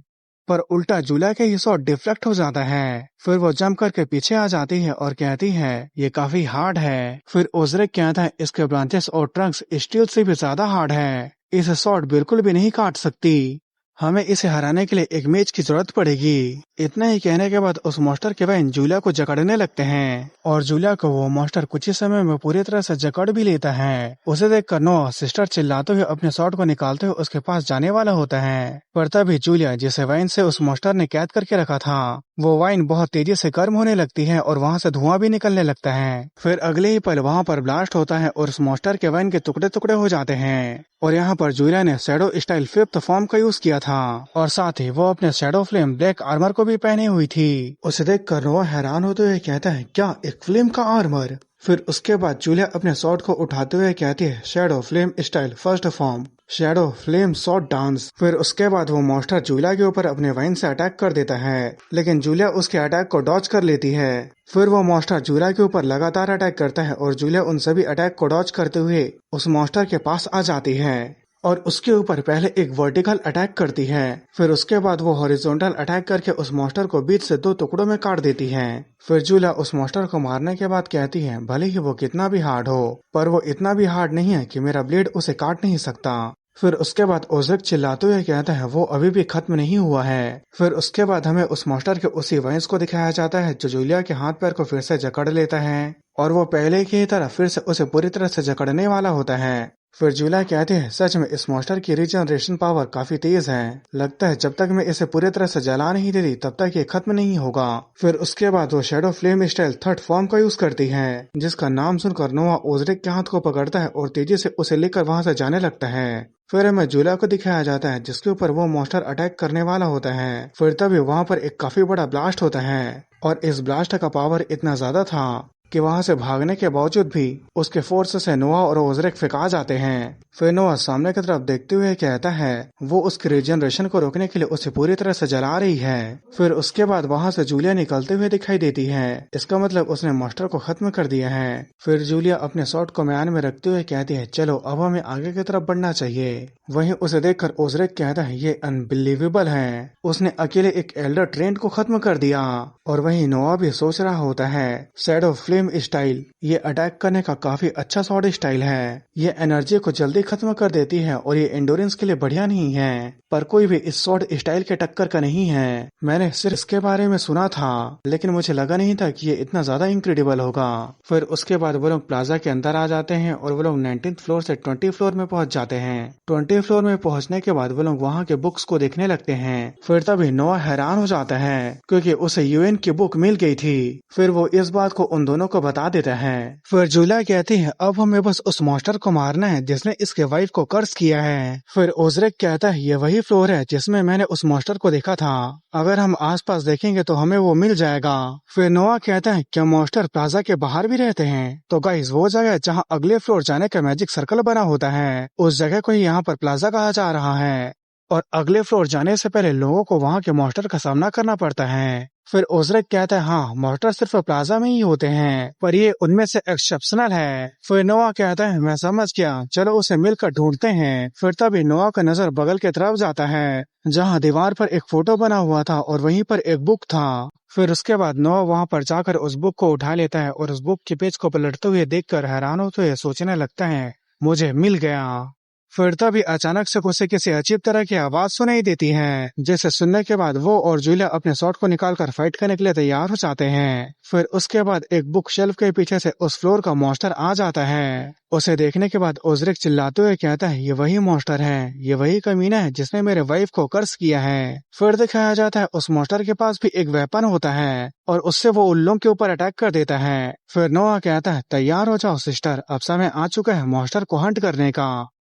Speaker 1: पर उल्टा जूलिया के ही शॉट डिफ्लेक्ट हो जाता है। फिर वो जंप करके पीछे आ जाती है और कहती है ये काफी हार्ड है। फिर ओजरेक कहता है इसके ब्रांचेस और ट्रंक्स स्टील से भी ज्यादा हार्ड है, इस शॉट बिल्कुल भी नहीं काट सकती, हमें इसे हराने के लिए एक मेज की जरूरत पड़ेगी। इतना ही कहने के बाद उस मॉन्स्टर के वाइन जूलिया को जकड़ने लगते हैं और जूलिया को वो मॉन्स्टर कुछ ही समय में पूरी तरह से जकड़ भी लेता है। उसे देखकर नोआ सिस्टर चिल्लाते हुए अपने शॉट को निकालते हुए उसके पास जाने वाला होता है, पर तभी जूलिया जिसे वाइन से उस मॉन्स्टर ने कैद करके रखा था वो वाइन बहुत तेजी से गर्म होने लगती है और वहाँ से धुआं भी निकलने लगता है। फिर अगले ही पल वहाँ पर ब्लास्ट होता है और उस मॉन्स्टर के वाइन के टुकड़े टुकड़े हो जाते हैं और यहाँ पर जूलिया ने शैडो स्टाइल 5th फॉर्म का यूज किया था और साथ ही वो अपने शैडो फ्लेम ब्लैक आर्मर को भी पहनी हुई थी। उसे देखकर नोआ हैरान होते हुए कहता है क्या एक फ्लेम का आर्मर? फिर उसके बाद जूलिया अपने शॉट को उठाते हुए कहती है shadow flame style 1st form, shadow flame shot dance. फिर उसके बाद वो मॉन्स्टर जूलिया के ऊपर अपने वाइन से अटैक कर देता है, लेकिन जूलिया उसके अटैक को डॉज कर लेती है। फिर वो मॉन्स्टर जूलिया के ऊपर लगातार अटैक करता है और जूलिया उन सभी अटैक को डॉज करते हुए उस मॉन्स्टर के पास आ जाती है और उसके ऊपर पहले एक वर्टिकल अटैक करती है। फिर उसके बाद वो हॉरिजॉन्टल अटैक करके उस मॉन्स्टर को बीच से 2 टुकड़ों में काट देती है। फिर जूलिया उस मॉन्स्टर को मारने के बाद कहती है भले ही वो कितना भी हार्ड हो, पर वो इतना भी हार्ड नहीं है कि मेरा ब्लेड उसे काट नहीं सकता। फिर उसके बाद ओज़रिक चिल्लाते हुए कहता है वो अभी भी खत्म नहीं हुआ है। फिर उसके बाद हमें उस मॉन्स्टर के उसी वंश को दिखाया जाता है जो जूलिया के हाथ पैर को फिर से जकड़ लेता है, और वो पहले की ही तरह फिर से उसे पूरी तरह से जकड़ने वाला होता है। फिर जूलिया कहते हैं सच में इस मॉन्स्टर की रीजनरेशन पावर काफी तेज है, लगता है जब तक मैं इसे पूरी तरह से जला नहीं देती तब तक ये खत्म नहीं होगा। फिर उसके बाद वो shadow flame style third form का यूज करती है, जिसका नाम सुनकर नोआ ओज़रिक के हाथ को पकड़ता है और तेजी से उसे लेकर वहां से जाने लगता है। फिर हमें जूलिया को दिखाया जाता है जिसके ऊपर वो मॉन्स्टर अटैक करने वाला होता है। फिर तभी वहां पर एक काफी बड़ा ब्लास्ट होता है, और इस ब्लास्ट का पावर इतना ज्यादा था कि वहां से भागने के बावजूद भी उसके फोर्स से नोआ और ओज़रिक फेंका जाते हैं। फिर नोआ सामने की तरफ देखते हुए कहता है वो उसके रीजनरेशन को रोकने के लिए उसे पूरी तरह से जला रही है। फिर उसके बाद वहां से जूलिया निकलते हुए दिखाई देती है, इसका मतलब उसने मॉन्स्टर को खत्म कर दिया है। फिर जूलिया अपने शॉट को म्यान में रखते हुए कहती है चलो अब हमें आगे की तरफ बढ़ना चाहिए। वहीं उसे देखकर ओज़रिक कहता है ये अनबिलीवेबल है, उसने अकेले एक एल्डर ट्रेंड को खत्म कर दिया। और वहीं नोआ भी सोच रहा होता है शैडो फ्लेम स्टाइल ये अटैक करने का काफी अच्छा शॉट स्टाइल है, ये एनर्जी को जल्दी खत्म कर देती है और ये एंडोरेंस के लिए बढ़िया नहीं है, पर कोई भी इस शॉट स्टाइल के टक्कर का नहीं है। मैंने सिर्फ इसके बारे में सुना था लेकिन मुझे लगा नहीं था कि ये इतना ज्यादा इनक्रेडिबल होगा। फिर उसके बाद वो लोग प्लाजा के अंदर आ जाते हैं और वो लोग 19th फ्लोर से 20th फ्लोर में पहुंच जाते हैं। 20th फ्लोर में पहुंचने के बाद वो लोग वहाँ के बुक्स को देखने लगते हैं। फिर तभी नोआ हैरान हो जाता है क्योंकि उसे यूएन की बुक मिल गई थी। फिर वो इस बात को उन दोनों को बता देता है। फिर जूलिया कहती है अब हमें बस उस मॉन्स्टर को मारना है जिसने इसके वाइफ को कर्स किया है। फिर ओज़रिक कहता है ये वही फ्लोर है जिसमें मैंने उस मॉन्स्टर को देखा था, अगर हम आसपास देखेंगे तो हमें वो मिल जाएगा। फिर नोआ कहता है क्या मॉन्स्टर प्लाजा के बाहर भी रहते हैं? तो गाइस वो जगह जहाँ अगले फ्लोर जाने का मैजिक सर्कल बना होता है उस जगह को ही यहाँ पर प्लाजा कहा जा रहा है, और अगले फ्लोर जाने से पहले लोगों को वहाँ के मॉन्स्टर का सामना करना पड़ता है। फिर ओज़रिक कहता है हाँ मॉन्स्टर सिर्फ प्लाजा में ही होते हैं पर ये उनमें से एक्सेप्शनल है। फिर नोआ कहता है मैं समझ गया, चलो उसे मिलकर ढूंढते हैं। फिर तभी नोआ का नजर बगल के तरफ जाता है जहाँ दीवार पर एक फोटो बना हुआ था और वहीं पर एक बुक था। फिर उसके बाद नोआ वहां पर जाकर उस बुक को उठा लेता है और उस बुक के पेज को पलटते हुए देखकर हैरान होते हुए सोचने लगता है मुझे मिल गया। फिर तभी अचानक से उसे किसी अजीब तरह की आवाज सुनाई देती है, जिसे सुनने के बाद वो और जूलिया अपने शॉट को निकालकर फाइट करने के लिए तैयार हो जाते हैं। फिर उसके बाद एक बुक शेल्फ के पीछे से उस फ्लोर का मॉन्स्टर आ जाता है। उसे देखने के बाद ओज़रिक चिल्लाते हुए कहता है ये वही मॉन्स्टर है, ये वही कमीना है जिसने मेरे वाइफ को कर्स किया है। फिर दिखाया जाता है उस मॉन्स्टर के पास भी एक वेपन होता है और उससे वो उन लोगों के ऊपर अटैक कर देता है। फिर नोआ कहता है तैयार हो जाओ सिस्टर, अब समय आ चुका है मॉन्स्टर को हंट करने का।